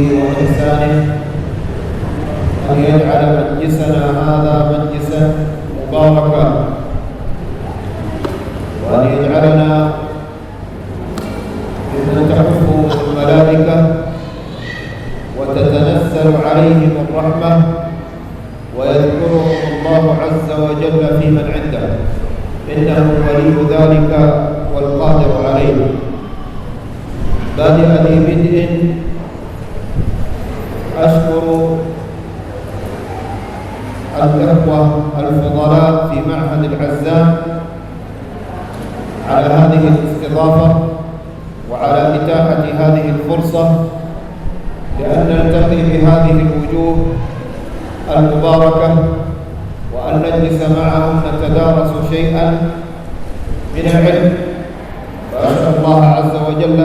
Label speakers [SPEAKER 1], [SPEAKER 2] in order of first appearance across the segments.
[SPEAKER 1] وإحسانه أن يجعل مجلسنا هذا مجلسا مباركا، وأن يجعلنا ممن تحفهم الملائكة وتتنزل عليهم الرحمة ويذكرهم الله عز وجل في من عنده، إنه ولي ذلك والقادر عليه. بادئ ذي بدء أشكر الإخوة الفضلاء في معهد العزام على هذه الاستضافة وعلى إتاحة هذه الفرصة لأن نلتقي بهذه الوجوه المباركة وأن نجلس معهم نتدارس شيئا من العلم، فأسأل الله عز وجل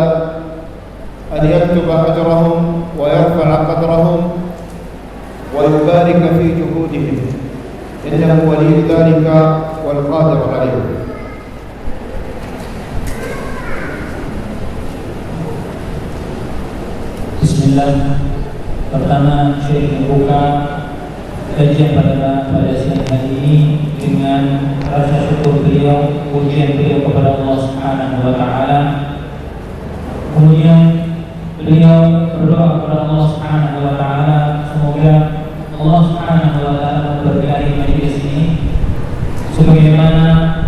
[SPEAKER 1] أن يكتب أجرهم ويرفع قدرهم ويبارك في جهودهم، إنه ولي ذلك والقادر عليه.
[SPEAKER 2] Bismillah. Pertama, Syekh membuka kajian pada siang hari ini dengan rasa syukur beliau, pujian beliau kepada Allah Subhanahu wa taala. Kemudian beliau berdoa kepada Allah Subhanahu wa taala semoga Allah Subhanahu wa taala memberkahi majelis ini sebagaimana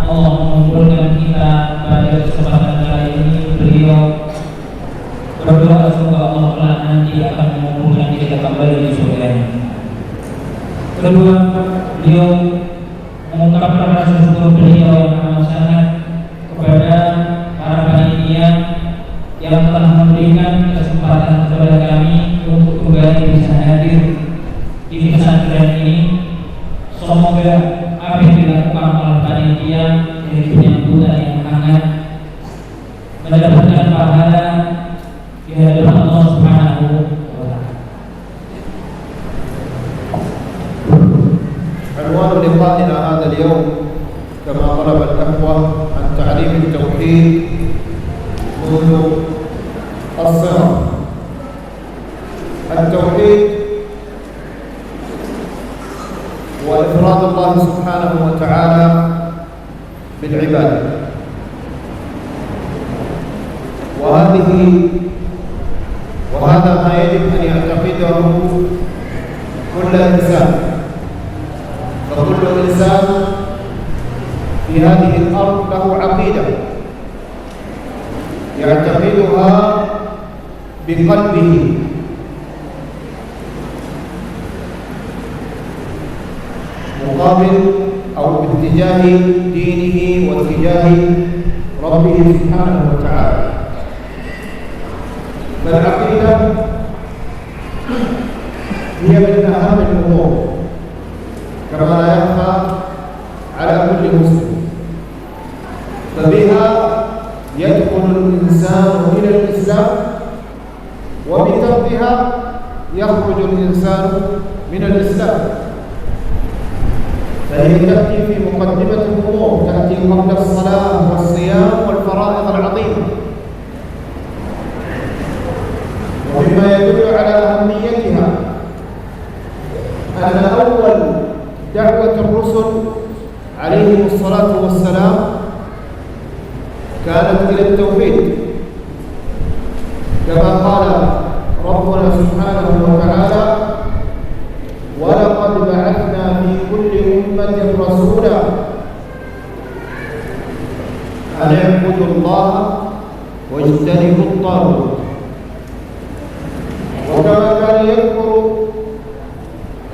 [SPEAKER 2] Allah mengumpulkan kita pada kesempatan kali ini. Beliau berdoa semoga Allah kelak nanti akan mengumpulkan kita kembali di surga-Nya. Kedua, beliau mengungkapkan rasa syukur beliau yang amat sangat kepada para panitia yang telah memberikan kesempatan kepada kami untuk kembali bisa hadir di pesantren ini. Semoga apa yang dilakukan oleh panitia dari penyambutan yang hangat mendapatkan pahala di hadapan Allah Subhanahu wa taala.
[SPEAKER 1] عنوان لقائنا هذا اليوم كما طلب الأخوة عن تعليم التوحيد منذ الصغر. التوحيد وإفراد الله سبحانه وتعالى بالعبادة، وهذا ما يجب أن يعتقده كل إنسان، فكل إنسان في هذه الأرض له عقيدة يعتقدها بقلبه، مقابل أو باتجاه دينه واتجاه ربه سبحانه وتعالى. فالعقيدة هي من أهم الأمور كما لا يخفى على كل مسلم، فبها يدخل الإنسان إلى الإسلام وبتركها يخرج الإنسان من الإسلام. فهي تأتي في مقدمة الأمور، تأتي قبل الصلاة والصيام والفرائض العظيمة. ومما يدل على أهميتها أن أول دعوة الرسل عليهم الصلاة والسلام كانت إلى التوحيد، كما قال ربنا سبحانه وتعالى: ولقد بعثنا في كل أمة رسولا أن اعبدوا الله واجتنبوا الطاغوت. وكما كان يذكر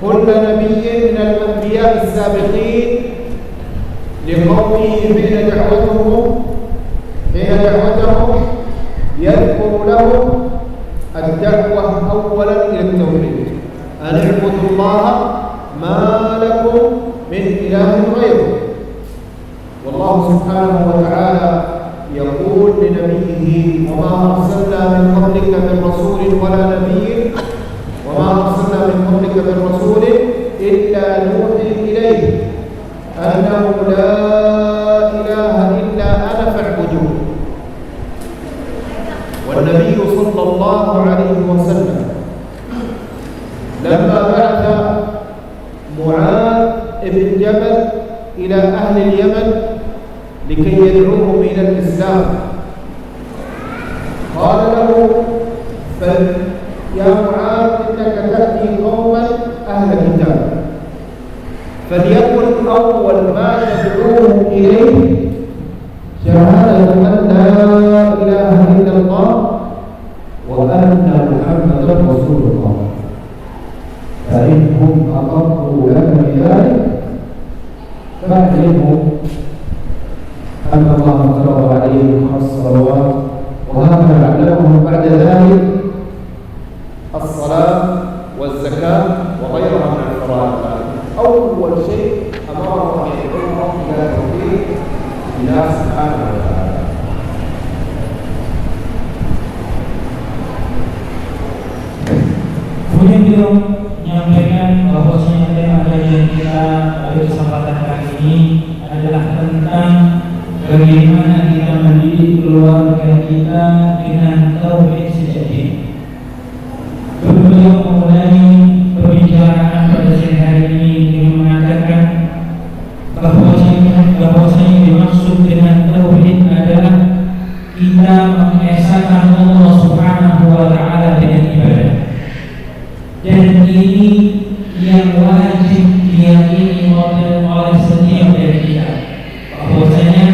[SPEAKER 1] كل نبي من الأنبياء السابقين لقومه حين دعوتهم يذكر لهم الدعوة أولا إلى التوحيد، أن اعبدوا الله ما لكم من إله غيره. والله سبحانه وتعالى يقول لنبيه: وما أرسلنا من قبلك من رسول ولا نبي إلا نوحي إليه أنه لا إله إلا أنا فاعبدون. والنبي صلى الله عليه وسلم إلى أهل اليمن لكي يدعوهم إلى الإسلام. قال له: يا معاذ إنك تأتي قوما أهل كتاب، فليكن أول ما تدعوهم إليه شهادة أن لا إله إلا الله وأن محمدا رسول الله، فإنهم أقروا لك بذلك فاعلمهم أن الله فرض عليهم 5 صلوات، وهذا علمهم بعد ذلك الصلاة والزكاة وغيرها من الفرائض. أول شيء أمرهم أن يدعوهم إلى توحيد الله سبحانه وتعالى.
[SPEAKER 2] Kemudian beliau menyampaikan bahwasanya tema kajian kita pada kesempatan kali ini adalah tentang bagaimana kita mendidik keluarga kita dengan tauhid sejati. Beliau memulai pembicaraan pada siang hari ini dengan mengatakan bahwasanya dimaksud dengan tauhid adalah kita mengesahkan Allah Subhanahu wa taala dengan ibadah. Dan ini yang wajib diyakini oleh setiap dari kita, bahwasanya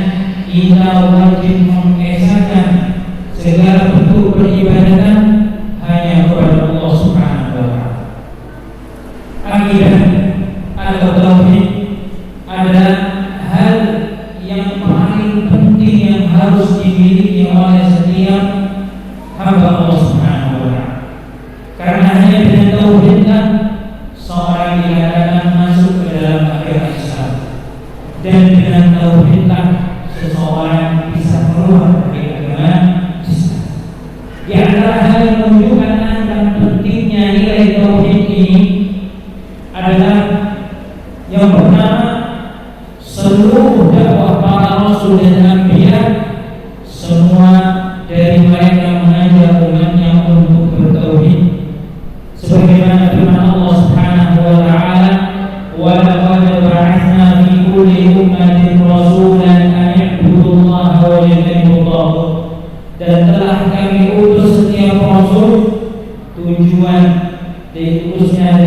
[SPEAKER 2] kita wajib mengesahkan segala bentuk peribadatan hanya kepada Allah Subhanahu wa taala. Akidah atau tauhid adalah hal yang paling penting yang harus dimiliki oleh setiap hamba Allah Subhanahu wa taala. Karena hanya dengan tauhidlah seorang dikatakan masuk ke dalam agama Islam, dan dengan tauhidlah seseorang bisa keluar dari agama Islam. Di antara hal yang menunjukkan tentang pentingnya nilai tauhid ini adalah yang pertama, seluruh dakwah para rasul dan anbiya semua dari mereka mengajak umatnya untuk bertauhid. Sebagaimana firman Allah Subhanahu wa taala, "Wa laqad ba'atsna fi kulli ummatin rasulan an i'budullaha wa yajtanibut taghut." Dan telah kami utus setiap rasul, tujuan diutusnya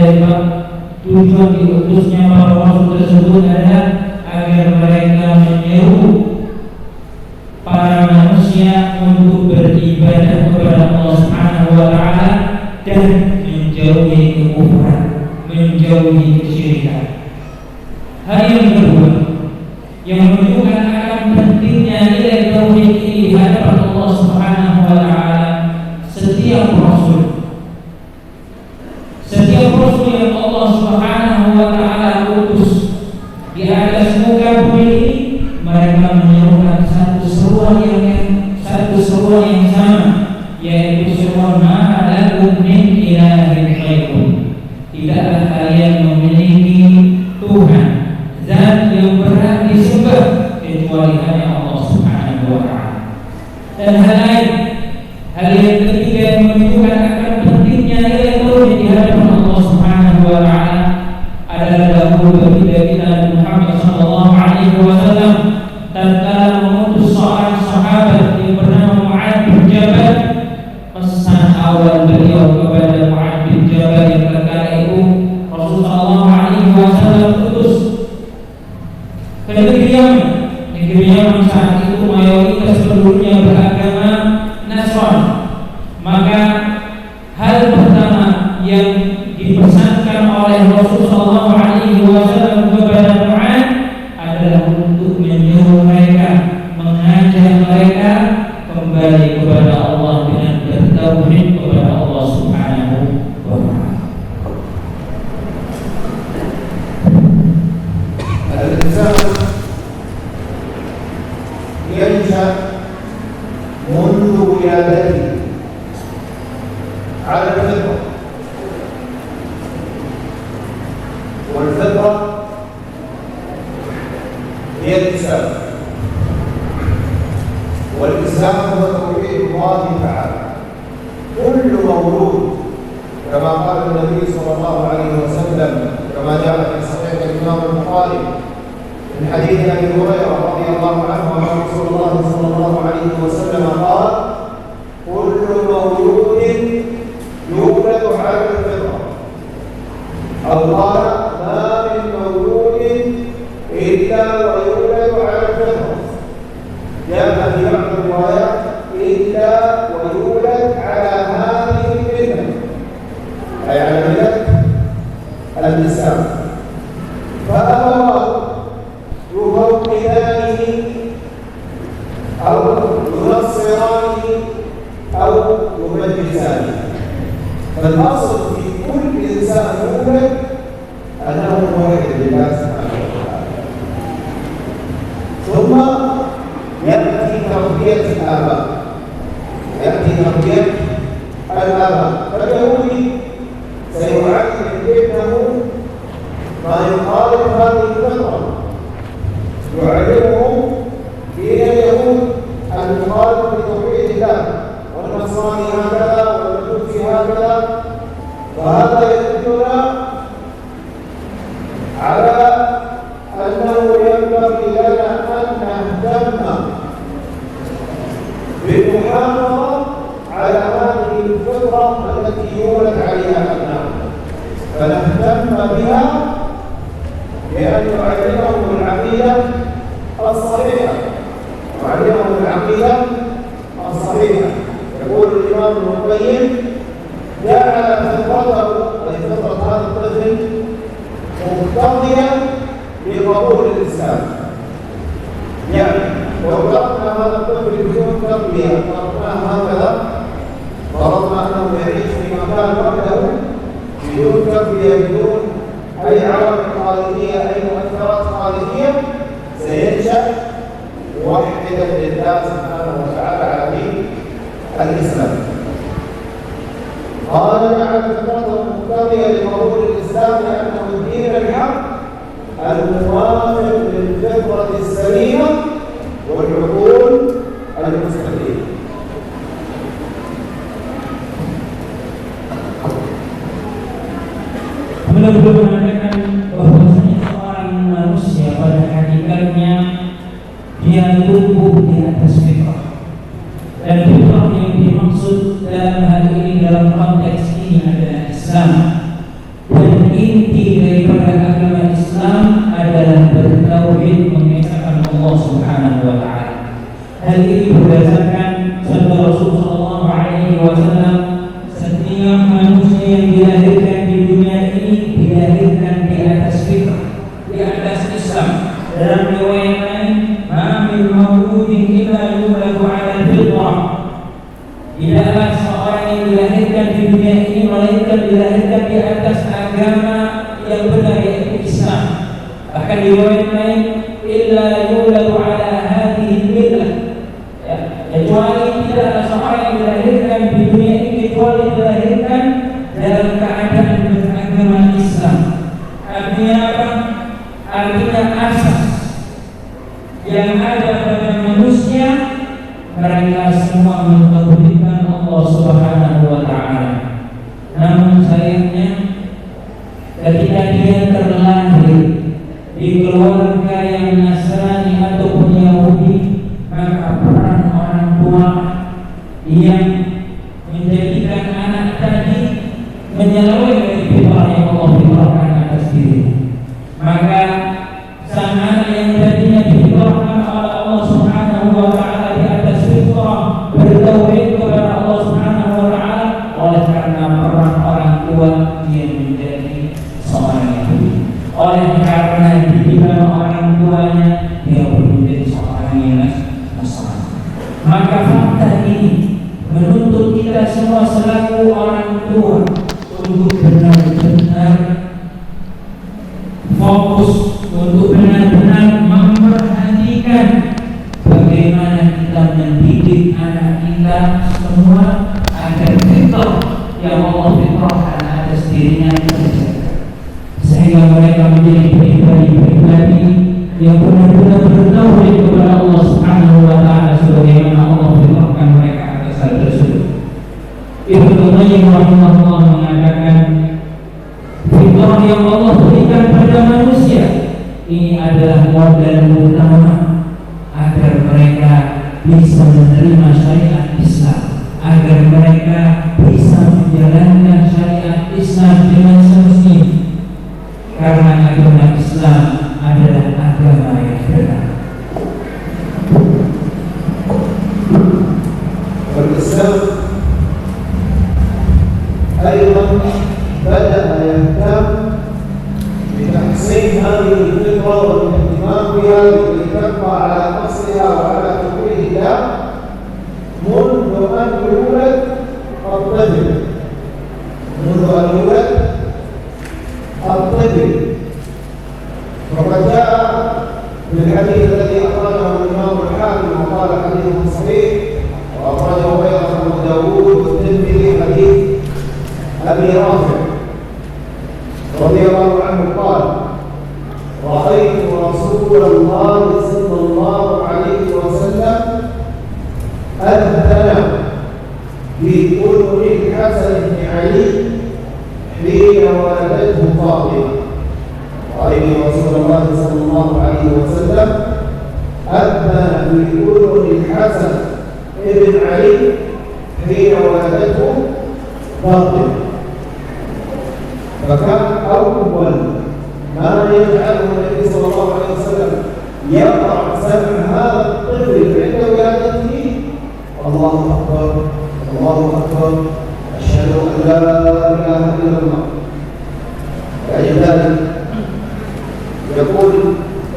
[SPEAKER 2] para rasul tersebut adalah agar mereka menyeru para manusia untuk beribadah kepada Allah Subhanahu wa taala dan menjauhi kekufuran, menjauhi kesyirikan. Hal yang kedua yang menunjukkan akan pentingnya nilai tauhid ini di hadapan Allah Subhanahu wa taala, setiap rasul yang Allah Subhanahu wa taala utus di atas muka bumi ini, mereka menyerukan satu seruan yang sama, yaitu seruan ma'alakum min ilahin ghairun. Tidaklah kalian memiliki Tuhan, zat yang berhak disembah kecuali hanya Allah Subhanahu wa taala. Dan hal yang ketiga yang menunjukkan akan pentingnya nilai tauhid di hadapan Allah Subhanahu wa taala adalah dahulu baginda kita Muhammad sallallahu alaihi wasallam tatkala mengutus seorang sahabat yang bernama Mu'adz bin Jabal. Pesan awal beliau kepada Mu'adz bin Jabal yang tatkala itu Rasulullah sallallahu alaihi wasallam utus ke negeri Yaman saat itu mayoritas penduduknya beragama Nasrani. Maka hal pertama yang dipesankan oleh Rasulullah SAW kepada Mu'adz adalah untuk menyuruh mereka, mengajak mereka kembali kepada Allah dengan bertauhid kepada Allah Subhanahu wa taala.
[SPEAKER 1] Al-insan yansa mundu wiladati ala al-fitrah, والفطرة هي الإسلام، والإسلام هو توحيد الله تعالى. كل مولود كما قال النبي صلى الله عليه وسلم كما جاء في صحيح الإمام البخاري من حديث أبي هريرة رضي الله عنه عن رسول الله صلى الله عليه وسلم قال: كل مولود يولد على الفطرة، أو قال: ما من مولود إلا ويولد على الفطرة. جاء في بعض الروايات: إلا ويولد على هذه الملة، أي على ملة الإسلام. فأبواه يهودانه أو ينصرانه أو يمجسانه. فالأصل في كل إنسان يولد أنه موحد لله سبحانه وتعالى. ثم يأتي تربية الآباء، فاليهودي سيعلم ابنه ما يخالف هذه الفطرة، يعلمه دين اليهود المخالف لتوحيد الله، والنصراني هكذا والمجوسي هكذا. وهذا يدلنا على أنه ينبغي لنا أن نهتم بالمحافظة على هذه الفطرة التي يولد عليها الأبناء، فنهتم بها بأن نعلمهم العقيدة الصحيحة، يقول الإمام ابن القيم: جعل فطرته، أي فطرة هذا الطفل، مقتضيا لقبول الإسلام. يعني لو تركنا هذا الطفل بدون تربية، تركناه هكذا، فرضنا أنه يعيش في مكان وحده بدون تربية، بدون أي عوامل خارجية، أي مؤثرات خارجية، سينشأ موحدا لله سبحانه وتعالى على دين الإسلام. قال: جعل فطرته مقتضية لقبول الإسلام لأنه الدين الحق الموافق للفطرة السليمة والعقول المستقيمة.
[SPEAKER 2] Beliau mengatakan bahwasanya seorang manusia pada hakikatnya dia tumbuh di atas fitrah, dan fitrah yang dimaksud dalam hal ini, dalam konteks ini adalah Islam. Dan inti daripada agama Islam adalah bertauhid, mengesahkan Allah Subhanahu wa taala. Hal ini berdasarkan sabda Rasulullah sallallahu alaihi wasallam, setiap manusia yang dilahirkan di dunia ini dilahirkan di atas fitrah, di atas Islam. Dalam riwayat lain, ma min mauludin illa yuladu ala fitrah. Tidaklah seorang yang dilahirkan di dunia ini melainkan dilahirkan di atas agama yang benar, yaitu Islam. Bahkan di riwayat lain, illa yuladu ala hadhihi millah, kecuali tidaklah seorang yang dilahirkan di dunia ini kecuali dilahirkan dalam keadaan beragama Islam. Artinya apa? Artinya asas yang ada pada manusia, mereka semua mentauhidkan Allah Subhanahu wa taala. Namun sayangnya, ketika dia terlahir di keluarga yang Nasrani ataupun Yahudi, maka peran orang tua yang menjadikan anak tadi menyeleweng dari fitrah yang Allah fitrahkan atas dirinya, maka sang anak yang tadinya difitrahkan oleh Allah Subhanahu wa taala di atas fitrah bertauhid kepada Allah Subhanahu wa taala, oleh karena peran orang tua dia menjadi seorang Yahudi. Oleh karena didikan orang tuanya, dia menjadi seorang Nasrani. Maka fakta ini menuntut kita semua selaku orang tua untuk benar-benar fokus, untuk benar-benar memperhatikan bagaimana kita mendidik anak kita semua agar fitrah yang Allah fitrahkan atas dirinya terjaga, sehingga mereka menjadi pribadi-pribadi yang benar-benar bertauhid kepada Allah Subhanahu wa taala sebagaimana Allah fitrahkan mereka atas hal tersebut. Ibnu Qayyim rahimahullah mengatakan, fitrah yang Allah berikan pada manusia ini adalah modal utama agar mereka bisa menerima syariat Islam, agar mereka bisa menjalankan syariat Islam dengan semestinya, karena agama Islam adalah agama yang benar.
[SPEAKER 1] والإسلام أيضا بدأ يهتم بتحسين هذه الفطرة والاهتمام بها لكي تبقى على أصلها وعلى حقوقها منذ أن يولد الطفل، وقد جاء في الحديث الذي أخرجه الإمام الحاكم وقال حديث صحيح، وأخرجه أيضا أبو داود والترمذي حديث أبي رافع رضي الله عنه قال: رأيت رسول الله صلى الله عليه وسلم أذن بأذن الحسن بن علي حين ولدته فاطمة. رأيت رسول الله صلى الله عليه وسلم أذن بأذن الحسن بن علي حين ولدته فاطمة. فكان أول ما يجعله النبي صلى الله عليه وسلم يقرأ سمع هذا الطفل عند ولادته: الله أكبر الله أكبر أشهد أن لا إله إلا الله. فلذلك يقول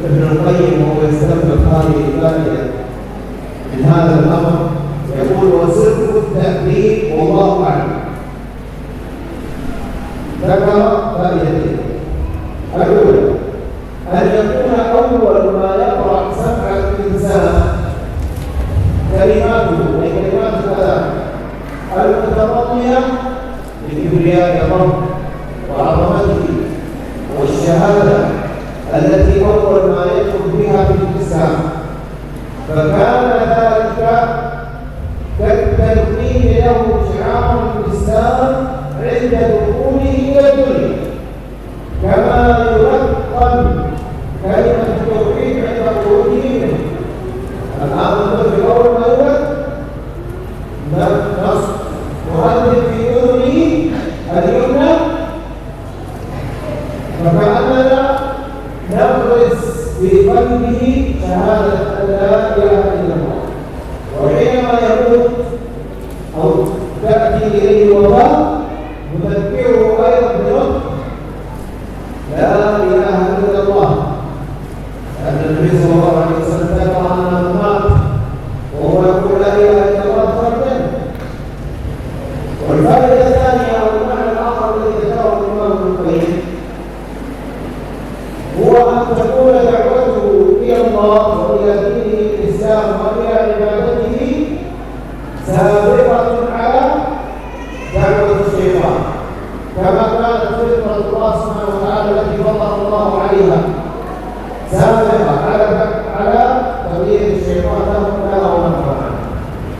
[SPEAKER 1] ابن القيم وهو يستنبط هذه الفائدة من هذا الأمر، يقول: وسر التأديب والله أعلم. ذكر فائدتين: الأولى أن يكون أول ما يقرأ سمع الإنسان كلماته أي كلمات الكلام المتضمنة لكبرياء الرب وعظمته والشهادة التي أول ما يدخل بها في الإسلام، فكان ذلك كالتلقين له شعار الإسلام عند دخوله إلى الدنيا، كما يلقن كلمة التوحيد عند خروجه منه. الآن الطفل أول ما يولد نهدد في أذنه اليمنى، فكأننا نغرس في قلبه شهادة أن لا إله إلا الله، وحينما يموت أو تأتي إليه الوفاة نذكره أيضا بنطق لا إله إلا الله، لأن النبي صلى الله عليه وسلم ذكر أن مات وهو يقول لا إله إلا الله دخل الجنة. والفائدة الثانية أو المعنى الآخر الذي ذكره الإمام ابن القيم هو أن تكون دعوته إلى الله وإلى دينه الإسلام وإلى عبادته سابقة على دعوة الشيطان، كما كانت فطرة الله سبحانه وتعالى التي فطر الله عليها سابقة على تغيير الشيطان له ومنفعه.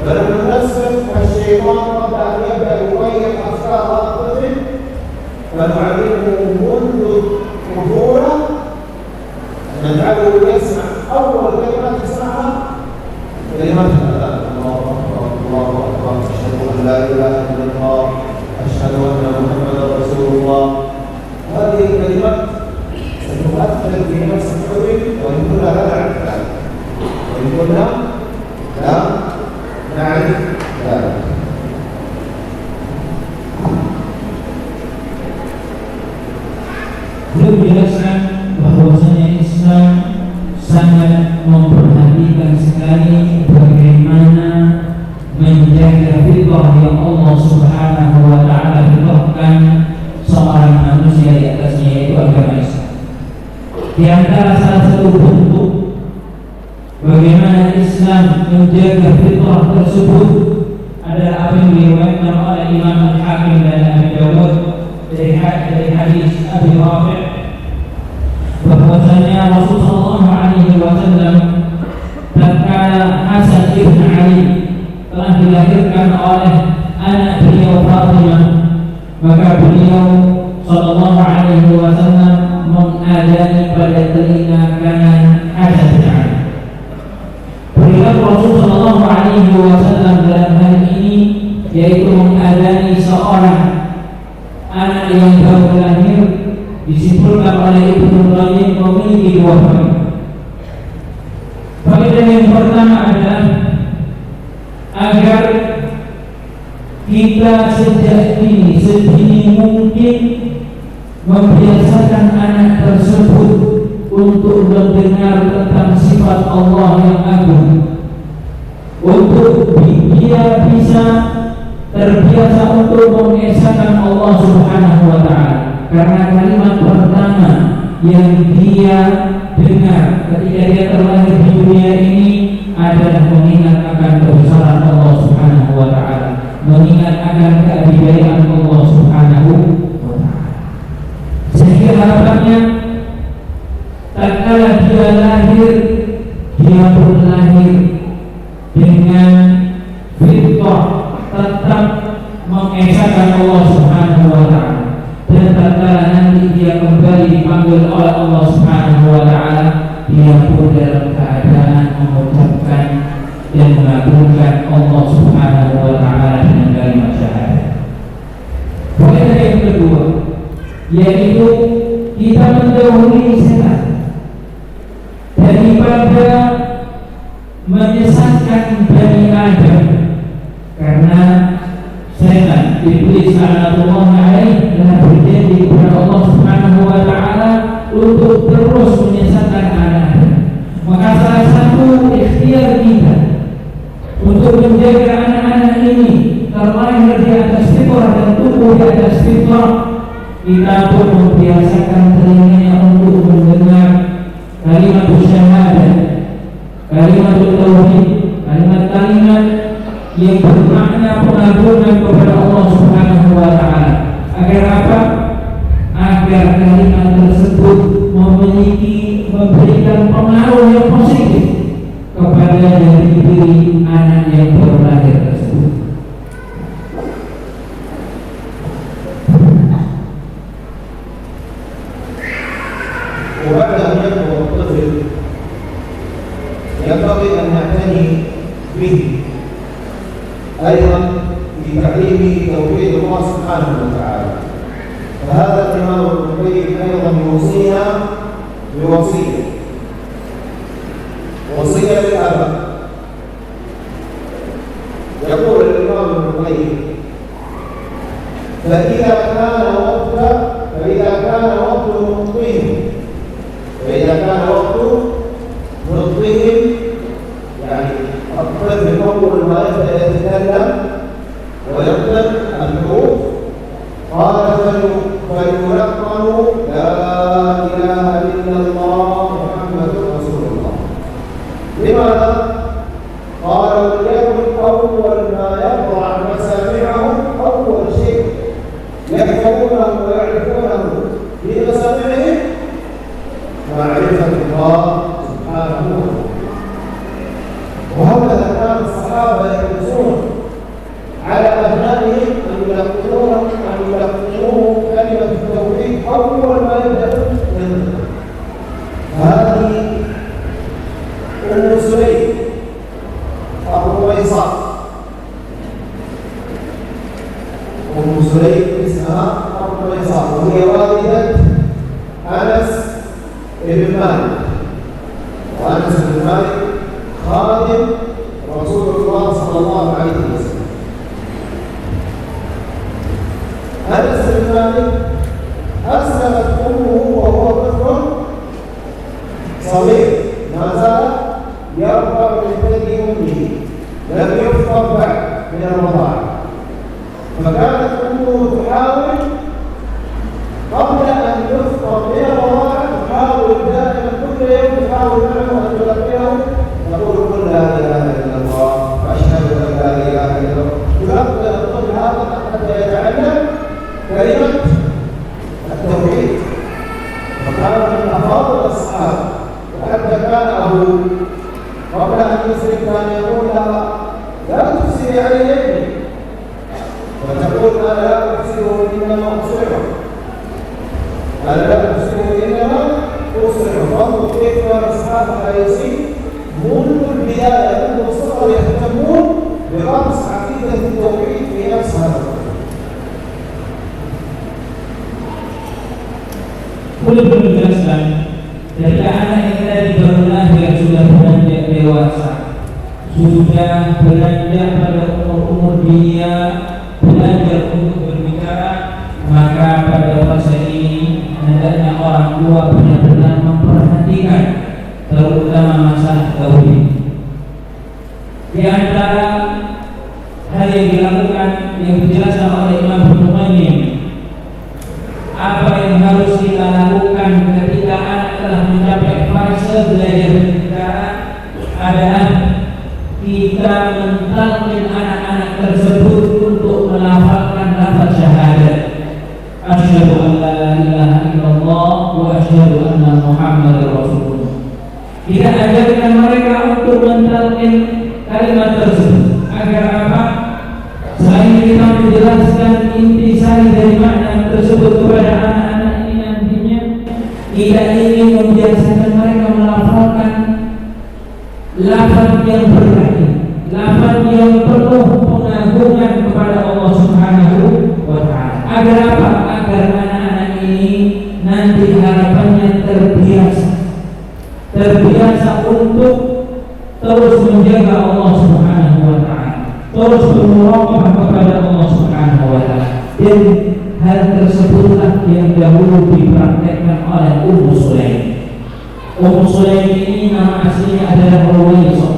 [SPEAKER 1] فلما نسبق الشيطان قبل أن يبدأ يغير أفكار الطفل فنعلمه منذ طفولة، نجعله يسمع أول كلمة يسمعها كلمة الأذان: الله أكبر الله أكبر أشهد أن لا إله إلا الله أشهد أن محمدا رسول الله. هذه الكلمات ستؤثر في نفس الطفل وإن كنا لا نعرف ذلك، وإن كنا لا نعرف ذلك.
[SPEAKER 2] Beliau menjelaskan bahwasanya Islam sangat memperhatikan sekali bagaimana menjaga fitrah yang Allah Subhanahu wa Ta'ala fitrahkan seorang manusia di atasnya, yaitu agama Islam. Di antara salah satu bentuk bagaimana Islam menjaga fitrah tersebut adalah apa yang diriwayatkan oleh Imam Al-Hakim dan Abu Dawud dari hadis Abi Rafi' bahwasanya Rasulullah SAW tatkala Hasan ibn Ali telah dilahirkan oleh anak beliau Fatimah, maka beliau sallallahu alaihi wasallam mengadani pada telinga kanan ada bid'ah. Perilaku Rasul Shallallahu Alaihi Wasallam dalam hal ini yaitu mengadani seorang anak yang baru lahir disimpulkan oleh Ibnu Qayyim memiliki dua faedah. Faedah yang pertama adalah agar kita sejak sedini mungkin membiasakan anak tersebut untuk mendengar tentang sifat Allah yang agung, untuk dia bisa terbiasa untuk mengesahkan Allah Subhanahu wa Ta'ala, karena kalimat pertama yang dia dengar ketika dia terlahir di dunia ini adalah mengingat akan kebesaran Allah Subhanahu wa Ta'ala, mengingat akan keadilan Allah Subhanahu wa Ta'ala. Sehingga harapannya tatkala dia lahir, dia pun lahir dengan fitrah tetap mengesahkan Allah Subhanahu wa Ta'ala, dan tatkala nanti dia kembali dipanggil oleh Allah Subhanahu wa Ta'ala, dia pun dalam keadaan mengucapkan dan mengagungkan Allah Subhanahu wa Ta'ala dengan kalimat syahadat. Faedah yang kedua yaitu kita mendahului setan daripada menyesatkan Bani Adam, karena setan iblis la'natullah alaih telah berjanji kepada Allah Subhanahu wa Ta'ala untuk terus menyesatkan anak. Maka salah satu ikhtiar kita untuk menjaga anak-anak ini terlahir di atas fitrah dan tumbuh di atas fitrah, kita pun membiasakan telinganya untuk mendengar kalimat syahadat, kalimat tauhid, kalimat-kalimat yang bermakna pengagungan kepada Allah Subhanahu wa Ta'ala. Agar apa? Agar kalimat tersebut memberikan pengaruh yang positif kepada diri anak yang baru lahir tersebut.
[SPEAKER 1] وبعد أن يكبر الطفل ينبغي أن نعتني به أيضا في تعليمه توحيد الله سبحانه وتعالى. فهذا الإمام ابن القيم أيضا يوصينا بوصية للآباء. يقول الإمام ابن القيم: فإذا كان وقت نطقهم يعني الطفل أول ما يبدأ يتكلم ويقرأ الحروف قال فيلقن لا إله إلا الله محمد رسول الله. لماذا؟ قال وليكن أول ما يقرأ مسامعهم أول شيء يفهمونه ويعرفونه في مسامعهم معرفة الله سبحانه وتعالى. وهكذا كان الصحابة يحرصون على أبنائهم أن يلقنوه كلمة التوحيد أول ما يبدأ منه. هذه أم سليم أبو قيصر، أم سليم اسمها أبو قيصر، وهي والدة أنس بن مالك، وأنس بن مالك خادم رسول الله صلى الله عليه وسلم. أنس بن مالك أسلمت أمه وهو طفل صغير ما زال يرضع من ثدي أمه، لم يفطر بعد من الرضاعة، فكانت أمه تحاول قبل أن يفطر من الرضاعة، تحاول دائما كل يوم تحاول معه أن تلقيه، تقول قل لا إله إلا الله وأشهد أن لا إله إلا الله، تلقن الطفل هذا حتى يتعلم كلمة التوحيد. وكان من أفاضل الصحابة، وحتى كان أبوه قبل أن يسلم كان يقول لها لا تفسدي علي ابني، وتقول أنا لا أفسده إنما أصلحه، أنا لا أفسده إنما وانظر كيف أصحاب الياسين منذ البداية منذ الصغر يهتمون برأس عقيدة التوحيد في نفس هذا
[SPEAKER 2] Boleh menjelaskan ketika anak kita baru lahir sudah beranjak dewasa, sudah beranjak pada umur dia belajar untuk berbicara, maka pada fase ini hendaknya orang tua benar-benar memperhatikan terutama masalah tauhid. Di antara hal yang dilakukan yang dijelaskan oleh Imam Ibnu Qayyim, apa yang harus kita lakukan ketika anak telah mencapai fase belajar berbicara adalah kita mentalkin anak-anak tersebut untuk melafalkan lafaz syahadat asyhadu an la ilaha illallah wa asyhadu anna muhammadar rasulullah. Kita ajarkan mereka untuk mentalkin kalimat tersebut agar apa? Selain kita menjelaskan intisari dari makna tersebut kepada anak-anak ini nantinya, kita ingin membiasakan mereka melafalkan lafaz yang berarti, lafaz yang penuh pengagungan kepada Allah Subhanahu wa Ta'ala. Agar apa? Agar anak-anak ini nanti harapannya terbiasa untuk terus menjaga Allah Subhanahu wa Ta'ala, terus bermurakabah kepada Allah Subhanahu wa Ta'ala. Dan hal tersebutlah yang dahulu dipraktekkan oleh Ummu Sulaim. Ummu Sulaim ini nama aslinya adalah Ruwaisah.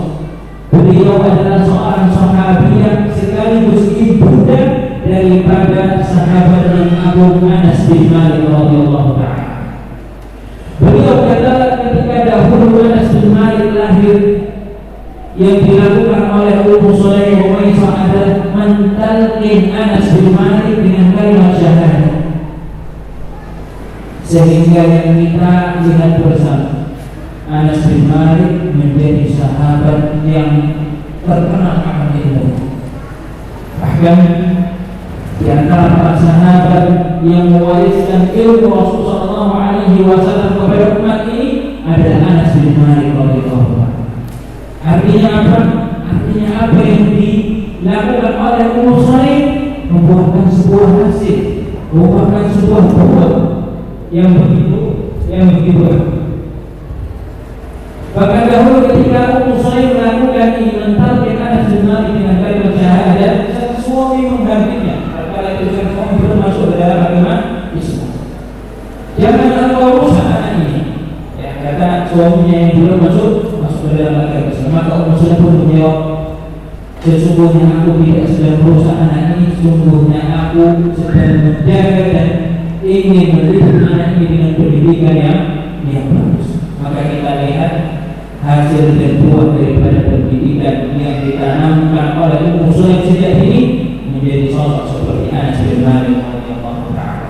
[SPEAKER 2] Beliau adalah seorang sahabiah sekaligus ibunda daripada sahabat yang agung Anas bin Malik radhiyallahu ta'ala. Beliau kata ketika dahulu Anas bin Malik lahir, yang dilakukan oleh Ummu Sulaim Ruwaisah adalah mentalqin Anas bin Malik dengan kalimat syahadat. Sehingga yang kita lihat bersama, Anas bin Malik menjadi sahabat yang terkenal akan ilmu. Bahkan di antara para sahabat yang mewariskan ilmu Rasulullah SAW kepada umat ini adalah Anas bin Malik radhiyallahu anhu. Artinya apa? Artinya apa yang dilakukan oleh Ummu Sulaim membuahkan sebuah hasil, membuahkan sebuah buah yang begitu. Bahkan dahulu ketika Ummu Sulaim melakukan ini mentalkin Anas bin Malik dengan kalimat syahadat, suami menggantinya. Kalau itu suami belum masuk ke dalam agama Islam. Jangan engkau rusak anak ini. Ya, kata suaminya yang belum masuk ke dalam agama Islam. Maka Ummu Sulaim pun menjawab, sesungguhnya aku tidak sedang merusak anak ini, sesungguhnya aku sedang menjaga dan ingin mendidik anak ini dengan pendidikan yang bagus. Maka kita lihat hasil dan buah daripada pendidikan yang ditanamkan oleh Ummu Sulaim sejak ini menjadi sosok seperti Anas bin Malik radhiyallahu ta'ala.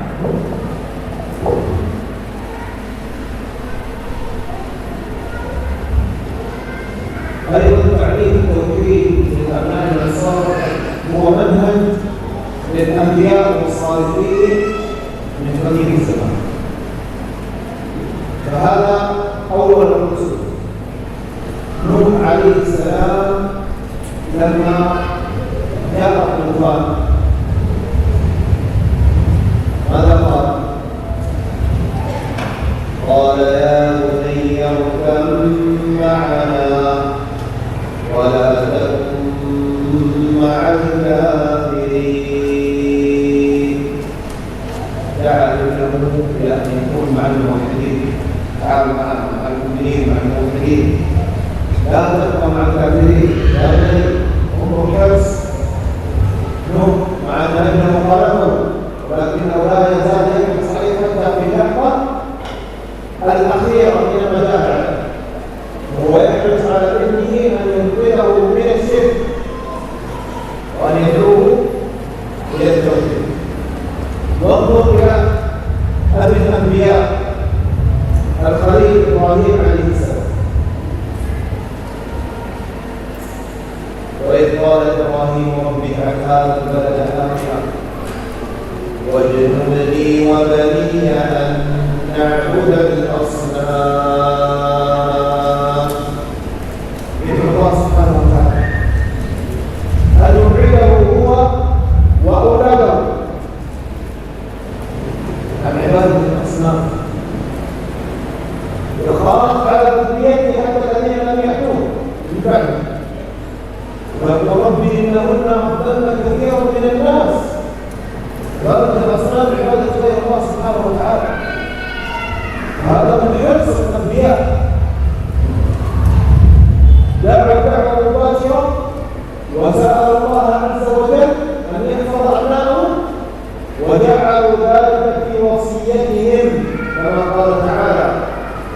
[SPEAKER 1] أيضا تعليم التوحيد للأبناء الأنصار هو منهج للأنبياء والصالحين من قديم الزمان. فهذا أول الرسل نوح عليه السلام لما جاء الطوفان ماذا قال؟ قال يا بني اركب معنا ولا تكن مع الكافرين. دعا ابنه الى ان يكون مع الموحدين، تعالوا مع المؤمنين مع الموحدين، لا تبقى مع الكافرين. يا بني انظر حرص نوح مع ان ابنه خلقه، ولكنه لا يزال يحرص عليه حتى في اللحظه الاخيره من المجاعه، وهو يحرص على ابنه ان ينقذه من الشرك وان يدعوه الى التوحيد. وانظر الى ابي الانبياء الخليل ابراهيم عليه السلام، واذ قال ابراهيم رب اجعل هذا البلد امنا واجنبني وبني ان نعبد الاصنام. عبادة الأصنام، يخاف على ذريته حتى الذين لم يأتوه من بعده. ويقول ربي إنهن أضلن كثيرا من الناس. عبادة الأصنام عبادة غير الله سبحانه وتعالى. هذا من حرص الأنبياء، دعوة مباشرة وسأل الله عز وجل أن يحفظ أبنائهم، وجعلوا ذلك في وصيتهم كما قال تعالى: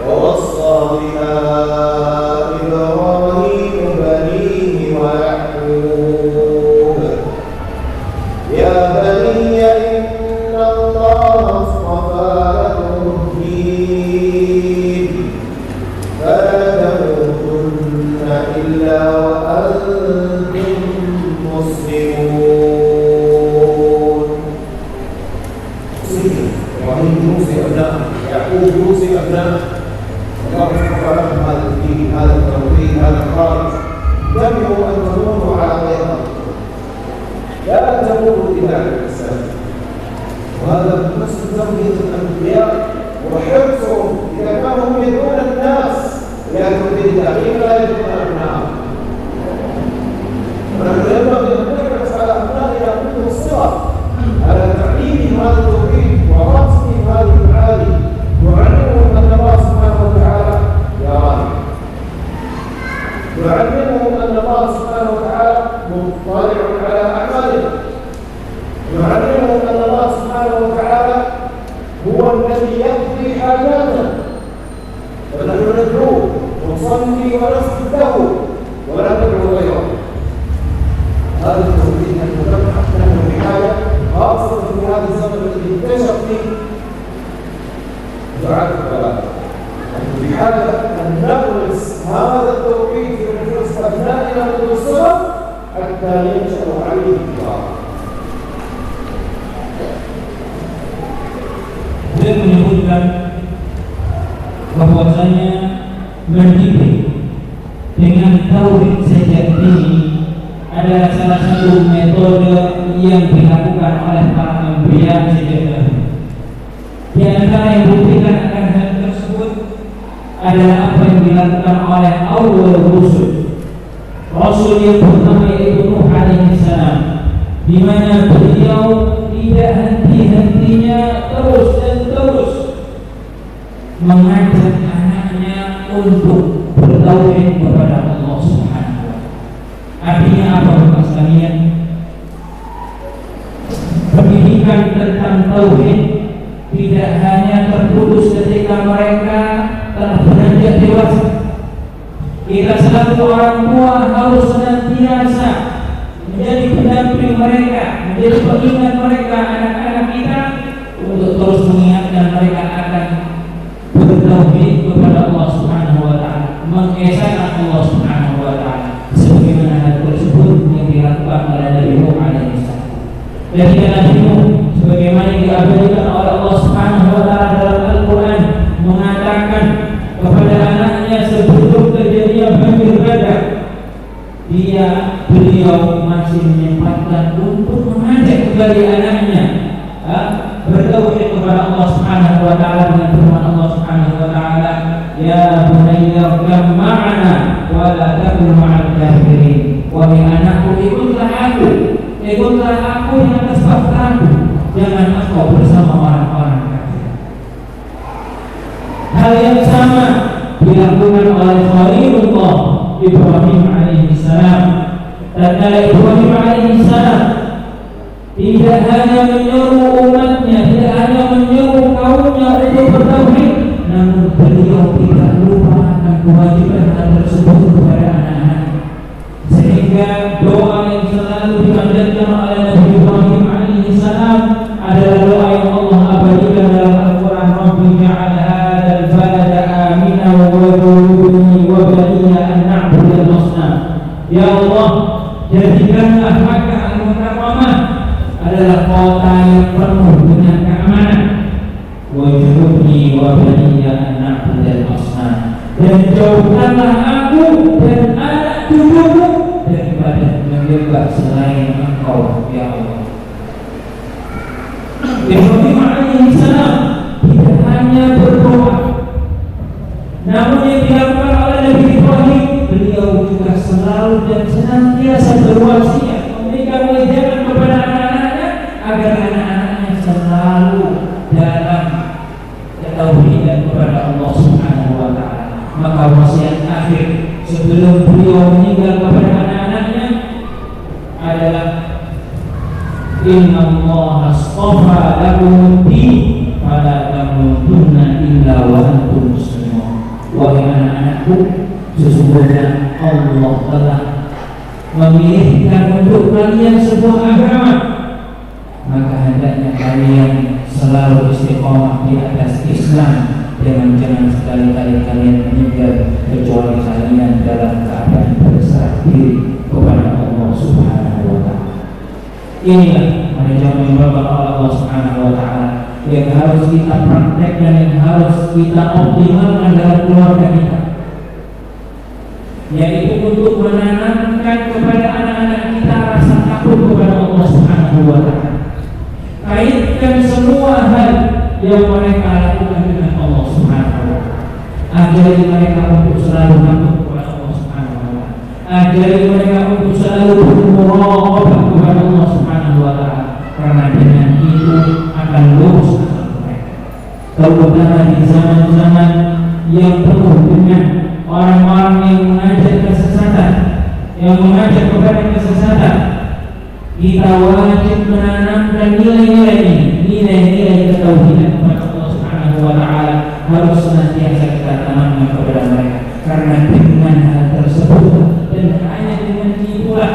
[SPEAKER 1] ووصى بها إبراهيم بنيه ويعقوب يا بني إن الله اصطفى لكم الدين فلا تموتن إلا وأنتم مسلمون. إبراهيم يوصي أبنائه، يعقوب يوصي أبنائه، الله اصطفى لكم هذا الدين، هذا التوحيد، هذا الخالص، تمنعوا أن تموتوا على غيره، لا تموتوا إلا على الإسلام. وهذا نفس تربية الأنبياء وحرصهم، إذا كانوا هم يدعون الناس إلى توحيد الله لا يدعون أبنائهم. ونحن ينبغي أن نحرص على أبنائنا منذ الصغر على تعليمهم هذا التوحيد ورسمهم هذه المعاني، نعلمهم أن الله سبحانه وتعالى يرانا، نعلمهم أن الله سبحانه وتعالى مطلع على أعمالهم، نعلمهم أن الله سبحانه وتعالى هو الذي يقضي حاجاتنا، ونحن ندعوه ونصلي ونسجد له ولا ندعو غيره. هذا التوحيد نحن بحاجة، خاصة في هذا الزمن الذي انتشر فيه دعاة الضلال، نحن بحاجة أن نغرس هذا التوحيد في نفوس أبنائنا منذ الصغر حتى ينشأوا عليه الضلال.
[SPEAKER 2] Beliau menyebutkan bahwasanya mendidik dengan tauhid sejati adalah salah satu metode yang dilakukan oleh para anbiya sejak dahulu. Di antara yang membuktikan akan hal tersebut adalah apa yang dilakukan oleh awal Rasul yang pertama yaitu Nuh alaihi salam, di mana beliau tidak henti-hentinya terus mengajak anaknya untuk bertauhid kepada Allah Subhanahu wa taala. Artinya apa, Bapak sekalian? Pendidikan tentang tauhid tidak hanya terputus ketika mereka telah beranjak dewasa. Kita selaku orang tua harus senantiasa menjadi pendamping mereka, menjadi pengingat mereka, anak-anak kita, untuk terus mengingatkan mereka akan bertauhid kepada Allah Subhanahu wa taala, mengesahkan Allah Subhanahu wa taala, sebagaimana hal tersebut yang dilakukan oleh Nabi Nuh alaihi salam. Dan Nabi Nuh sebagaimana yang diabadikan oleh Allah Subhanahu wa taala dalam Al-Qur'an mengatakan kepada anaknya sebelum terjadinya banjir bandang, beliau masih menyempatkan untuk mengajak kembali anaknya bertauhid kepada Allah Subhanahu wa taala dengan firman Allah Subhanahu wa taala, ya bunayya irkam ma'ana wa la takun ma'al kafirin. Wahai anakku, ikutlah aku yang atas bahteraku, jangan engkau bersama orang-orang kafir. Hal yang sama dilakukan oleh Khalilullah Ibrahim alaihi salam. Tatkala Ibrahim alaihi salam tidak hanya menyeru umatnya, tidak hanya menyeru kaumnya untuk bertauhid, namun beliau tidak lupa akan kewajiban hal tersebut kepada anak-anak. Sehingga doa yang selalu dipanjatkan oleh Nabi Ibrahim alaihi salam adalah doa yang Allah abadikan dalam Al-Quran, Rabbi ja'al hadzal balada aminan wa junubni wa baniya an na'budal asnam. Ya Allah, jadikanlah Makkah al-Mukarramah adalah kota yang penuh dengan keamanan. Wa junubni wa baniya an na'budal asnam, dan jauhkanlah aku dan anak cucuku daripada menyembah selain Engkau, ya Allah. Ibrahim alaihi salam hanya berdoa. Namun yang dilakukan oleh Nabi Ibrahim, beliau juga selalu dan senantiasa berwasiat memberikan wejangan kepada anak-anaknya agar anak-anaknya selalu dalam ketauhidan kepada Allah Subhanahu wa taala. Maka wasiat akhir sebelum beliau meninggal kepada anak-anaknya adalah Inna Allah astafa lakum-ud-din fala tamutunna illa wa antum muslimun. Wahai anak-anakku, sesungguhnya Allah telah memilihkan untuk kalian sebuah agama, maka hendaknya kalian selalu istiqomah di atas Islam, dan jangan sekali-kali kalian meninggal kecuali kalian dalam keadaan berserah diri kepada Allah Subhanahu wa taala. Inilah manajemen yang oleh Allah Subhanahu wa taala yang harus kita praktekkan, yang harus kita optimalkan dalam keluarga kita, yaitu untuk menanamkan kepada anak-anak kita rasa takut kepada Allah Subhanahu wa taala. Kaitkan semua hal yang mereka lakukan dengan Allah Subhanahu wa taala. Ajari mereka untuk selalu takut kepada Allah Subhanahu wa taala. Ajari mereka untuk selalu bermuraqabah kepada Allah Subhanahu wa taala, karena dengan itu akan lurus akal mereka. Terutama di zaman-zaman yang penuh dengan orang-orang yang mengajak kesesatan, yang mengajak kepada kesesatan, kita wajib menanamkan nilai-nilai ini, nilai-nilai ketauhidan kepada Allah Subhanahu wa taala harus senantiasa kita tanamkan kepada mereka, karena dengan hal tersebut dan hanya dengan itulah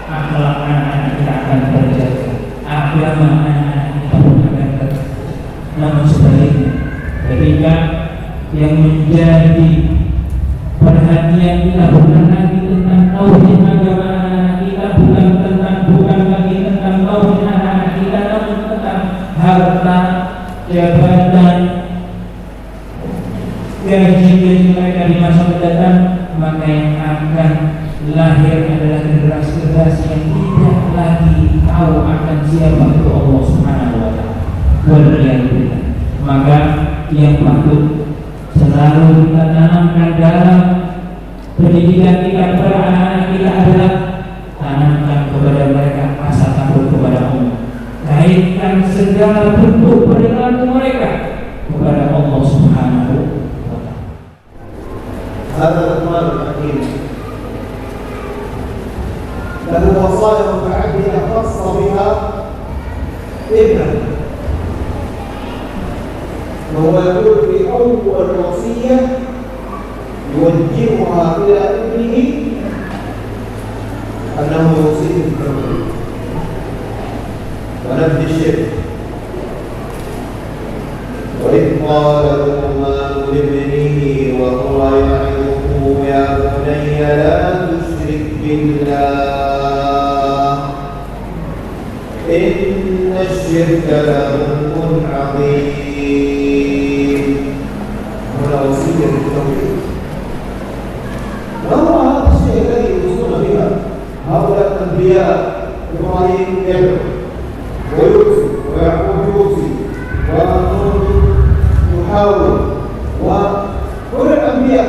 [SPEAKER 2] akhlak anak-anak kita akan terjaga, agama anak-anak kita pun akan terjaga. Namun sebaliknya, ketika yang menjadi perhatian kita bukan lagi tentang tauhid agama anak-anak kita, bukan lagi tentang tauhid anak-anak kita, namun tentang harta, jabatan, gaji mereka di masa mendatang, maka yang akan lahir adalah generasi-generasi yang tidak lagi tahu akan siapa itu Allah Subhanahu wa taala. Maka yang patut selalu kita tanamkan dalam pendidikan kita kepada anak-anak kita adalah tanamkan kepada mereka rasa takut kepada Allah. Kaitkan segala bentuk perilaku mereka kepada Allah Subhanahu wa taala.
[SPEAKER 1] هذا القرآن الحكيم له وصايا متعددة خاصة بها ابنه، وهو يقول في أول وصية يوجهها إلى ابنه أنه يوصيه بالتوحيد ونبذ الشرك. وإذ قال لقمان لابنه وهو يعظه يا بني لا تشرك بالله إن الشرك لظلم عظيم. هنا وصية بالتوحيد، وهو هذا الشيء الذي يوصون بها هؤلاء الأنبياء. إبراهيم يدعو ويوصي ويعقوب يوصي ونوح يحاول، وكل الأنبياء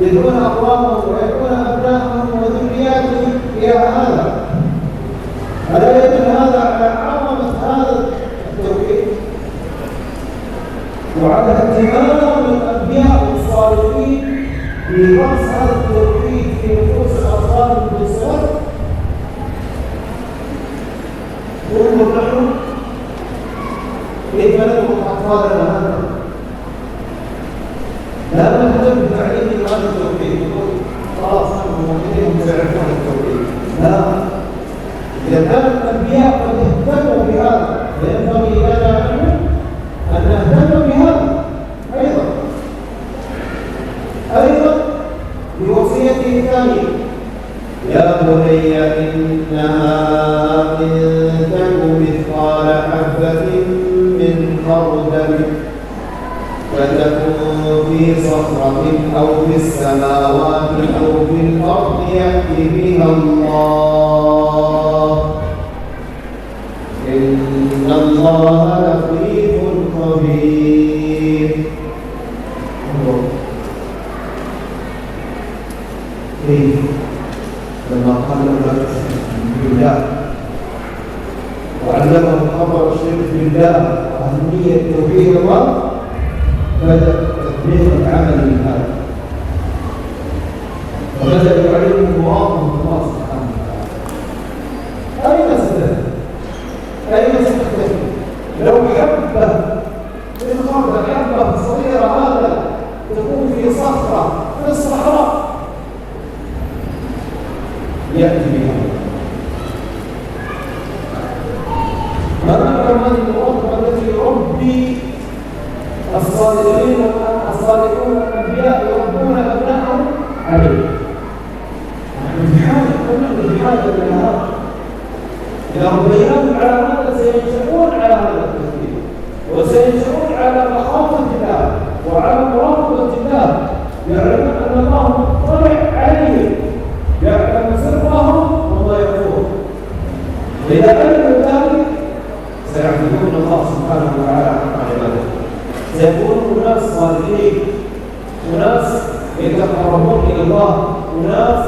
[SPEAKER 1] يدعون أقوامهم ويدعون أبنائهم وذرياتهم إلى هذا. ألا يدل هذا على عظمة هذا التوحيد وعلى اهتمام الأنبياء الصالحين بغرس هذا التوحيد في نفوس أطفالهم بالصغر؟ انظر نحن كيف ندعو أطفالنا هذا، لا نهتم بتعليمهم هذا التوحيد خلاص نحن مؤمنين سيعرفون التوحيد. لا، إذا كان الأنبياء قد اهتموا بهذا فينبغي لنا أن نهتم بهذا أيضا بوصيته الثانية يا بني إنها إن تك مثقال حبة من خردل فتكن في صخرة أو في السماوات أو في الأرض يأتي بها الله إن الله لطيف خبير. الإسلام وأهمية توحيد الله بدأ تطبيق العمل بهذا وبدأ يعلم مواطن الله سبحانه وتعالى. أين ستذهب؟ أين ستختفي؟ لو حبة في الخردة حبة صغيرة هذا تكون في صخرة في الصحراء يأتي بها. هذا كمان الأمر التي يربي الصالحون الأنبياء يربون أبنائهم عليه. نحن بحاجة إلى هذا. إذا ربيناهم على هذا سينشؤون على هذا التفكير وسينشؤون على مخافة الله وعلى مراقبة الله، يعلمون أن الله مطلع عليهم، يعلم سرهم وما يخفون. إذا علموا ذلك سيعبدون الله سبحانه وتعالى حق عبادته، سيكونوا أناس صالحين، أناس يتقربون إلى الله، أناس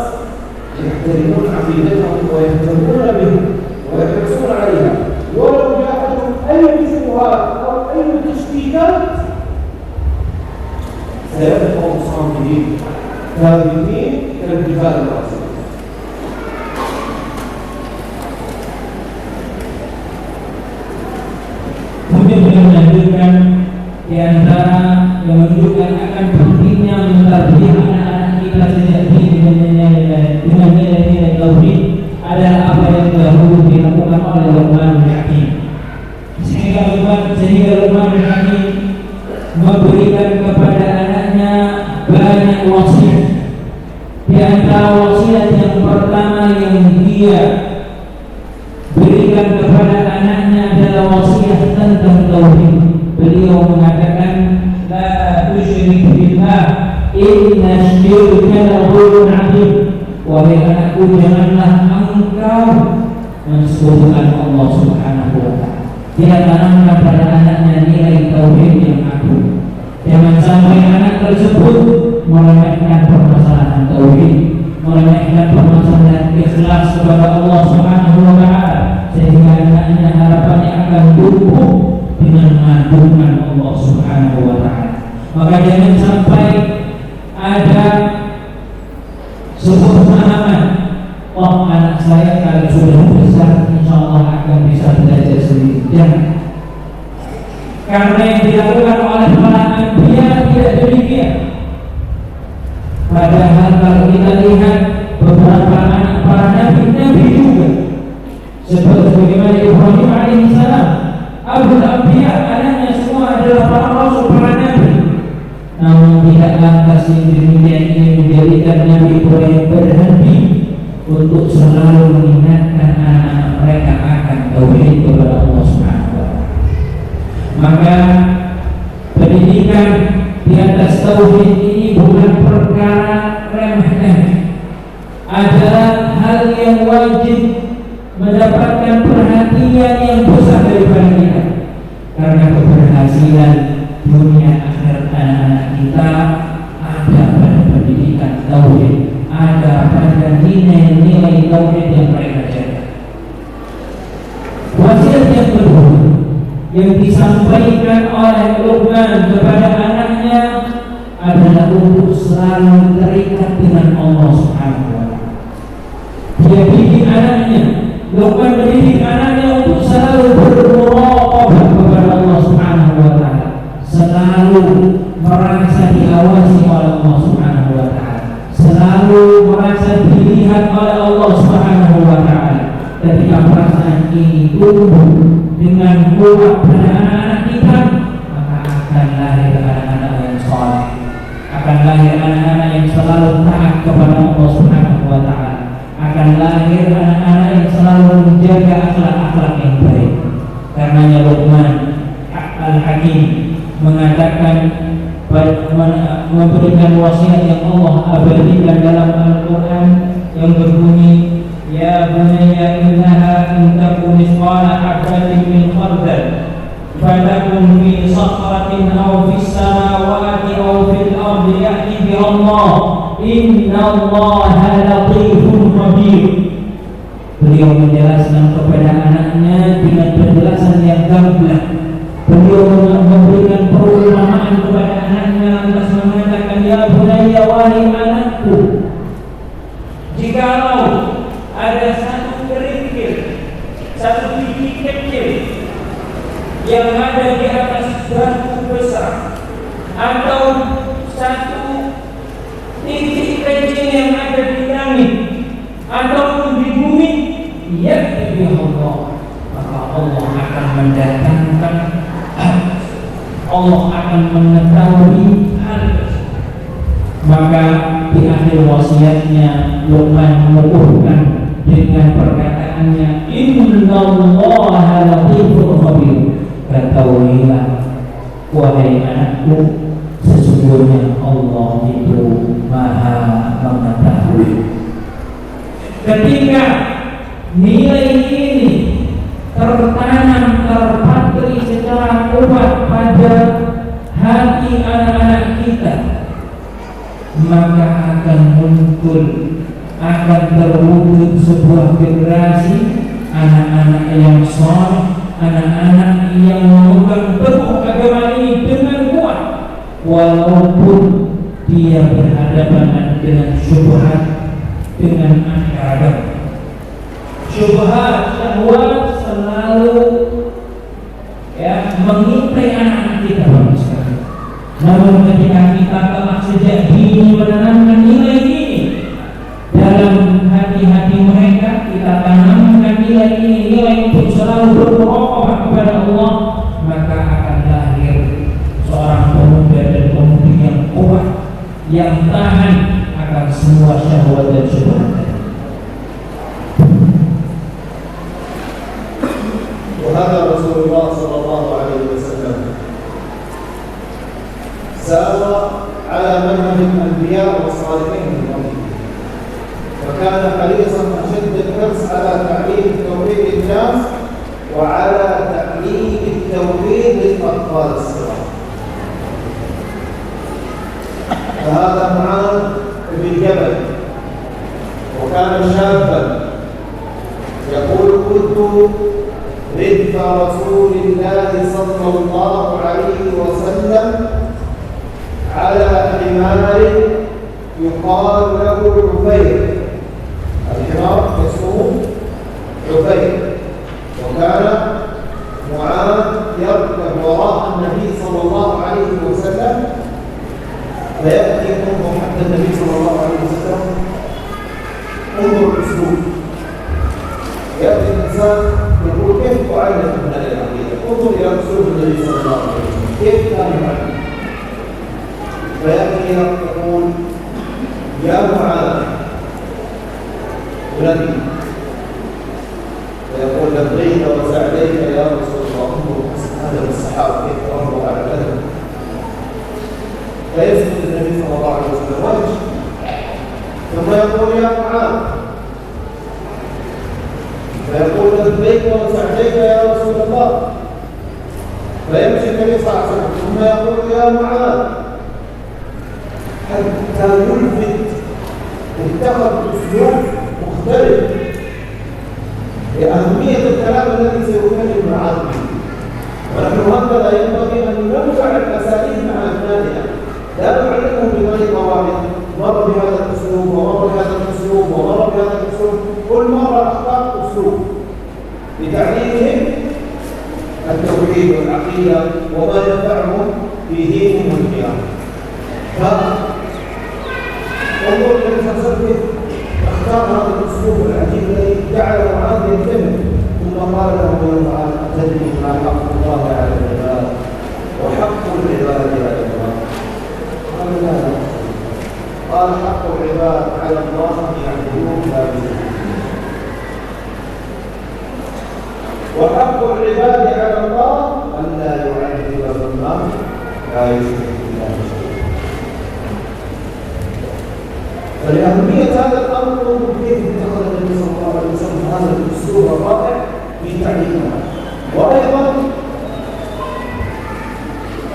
[SPEAKER 1] يحترمون عقيدتهم ويهتمون بهم ويحرصون عليها، ولو جاءتهم أي شبهات أو أي تشكيكات سيبقوا صامدين ثابتين كالجبال الراسية.
[SPEAKER 2] Kemudian beliau melanjutkan di antara yang menunjukkan akan pentingnya mentarbiyah anak-anak kita sejak dini dengan nilai-nilai tauhid adalah apa yang dahulu dilakukan oleh Luqman bin Hakim. Sehingga Luqman bin Hakim memberikan kepada anaknya banyak wasiat. Di antara wasiat yang pertama yang dia berikan kepada anaknya adalah wasiat tentang tauhid. Beliau mengatakan la tusyrik billah inna syirka la dzulmun 'adzim. Wahai anakku, janganlah engkau mensekutukan Allah Subhanahu wa taala. Dia tanamkan pada anaknya nilai tauhid yang agung. Jangan sampai anak tersebut meremehkan permasalahan tauhid, meremehkan permasalahan ikhlas kepada Allah Subhanahu wa taala, sehingga anaknya harapannya akan tumbuh dengan mengagungkan Allah Subhanahu wa taala. Maka jangan sampai ada sebuah pemahaman, oh anak saya kalau sudah besar insyaallah akan bisa belajar sendiri. Jangan. Karena yang dilakukan oleh para anbiya tidak demikian. Padahal kalau kita lihat beberapa anak para nabi juga, seperti bagaimana Ibrahim alaihissalam, Abul Anbiya, anaknya semua adalah para rasul, para nabi. Namun tidak lantas yang demikian ini menjadikan Nabi Ibrahim berhenti untuk selalu mengingatkan anak-anak mereka akan tauhid kepada Allah Subhanahu wa taala. Maka pendidikan di atas tauhid ini bukan perkara remeh-temeh, adalah hal yang wajib mendapatkan perhatian yang besar daripada kita, karena keberhasilan dunia akhirat anak-anak kita ada pada pendidikan tauhid, ada pada nilai-nilai tauhid yang mereka jaga. Wasiat yang kedua yang disampaikan oleh Luqman kepada anaknya adalah untuk selalu terikat dengan Allah Subhanahu wa taala. Dia didik anaknya, Luqman mendidik anaknya untuk selalu bermuraqabah kepada Allah Subhanahu wa taala, selalu merasa diawasi oleh Allah Subhanahu wa taala, selalu merasa dilihat oleh Allah Subhanahu wa taala. Ketika perasaan ini tumbuh dengan kuat pada anak-anak kita, maka akan lahir anak-anak yang saleh, akan lahir anak-anak yang selalu taat kepada Allah Subhanahu wa taala, akan lahir anak-anak yang selalu menjaga akhlak-akhlak yang baik. Karenanya Luqman Al-Hakim mengatakan, memberikan wasiat yang Allah abadikan dalam Al-Quran yang berbunyi, ya bunayya innaha in taku misqala habatin min khardal fatakun fi sakhratin aw fis samawati aw fil ardi ya'ti bi Allah innallaha latifun khabir. Beliau menjelaskan kepada anaknya dengan penjelasan yang gamblang memberikan perumpamaan kepada anaknya lantas mengatakan, ya bunayya, wahai anakku, jikalau ada satu kerikil, satu biji kecil yang ada di atas batu besar, atau satu titik kecil yang ada di langit ataupun di bumi, ya Allah, maka Allah akan mendatangkan, Allah akan mengetahui hal tersebut. Maka di akhir wasiatnya Luqman mengukuhkan dengan perkataannya, innallaha latifun khabir. Ketahuilah wahai anakku, sesungguhnya Allah itu maha mengetahui. Ketika nilai ini tertanam, terpatri secara kuat pada hati anak-anak kita, maka akan muncul, akan terwujud sebuah generasi anak-anak yang soleh, anak-anak yang memegang teguh agama ini dengan kuat, walaupun dia berhadapan dengan syubhat, dengan aneh-aneh. Syubhat, syahwat selalu mengintai anak-anak kita Bapak sekalian. Namun ketika kita telah sejak dini menanamkan nilai ini dalam hati-hati mereka, kita tanamkan nilai ini, nilai untuk selalu bermuraqabah kepada Allah, maka akan lahir seorang pemuda dan pemudi yang kuat, yang tahan akan semua syahwat dan syubhat.
[SPEAKER 1] وهذا رسول الله صلى الله عليه وسلم سار على منهج الأنبياء والصالحين من قبله، وكان حريصا أشد الحرص على تعليم توحيد الناس وعلى تعليم التوحيد للأطفال الصغار. فهذا معاذ بن جبل، وكان شابا يقول كنت ردف رسول الله صلى الله عليه وسلم على حمار يقال له عفير، الحمار اسمه عفير، وكان معاذ يركب وراء النبي صلى الله عليه وسلم فيأتي انظر حتى النبي صلى الله عليه وسلم، انظر الاسلوب، يأتي الإنسان يقول كيف تعلم من هذه العقيدة؟ انظر إلى أسلوب النبي صلى الله عليه وسلم كيف كان يعلم؟ فيأتي يقول يا معاذ ولدي، فيقول لبيك وسعديك يا رسول الله، انظر هذا الصحابة كيف تربوا على الأدب. فيسجد النبي صلى الله عليه وسلم ويمشي، ثم يقول يا معاذ، فيقول لبيك وسعديك يا رسول الله، فيمشي النبي صلى الله عليه وسلم ثم يقول يا معاذ، حتى يلفت، اتخذ اسلوب مختلف لأهمية الكلام الذي سيكلم معاذ به. ونحن هكذا ينبغي أن ننفع الأساليب مع أبنائنا، لا نعلمهم بطريقة واحدة، مرة بهذا الأسلوب ومرة بهذا الأسلوب ومرة بهذا الأسلوب، كل مرة أخطاء أسلوب لتعليمهم التوحيد والعقيدة وما ينفعهم في دينهم والقيامة. فانظر إلى الفلسفة اختار هذا الأسلوب العجيب الذي جعل معاذ ينتبه، ثم قال له يا معاذ أتدري ما حق الله على العباد وحق العباد على الله؟ قال لا. قال حق العباد على الله أن يعبدوه لا يشركون، وحق العباد على الله أن لا يعذب من لا يشرك بالله شيئا. فلأهمية هذا الأمر كيف اتخذ النبي صلى الله عليه وسلم هذا الأسلوب الرائع في تعليمنا. وأيضا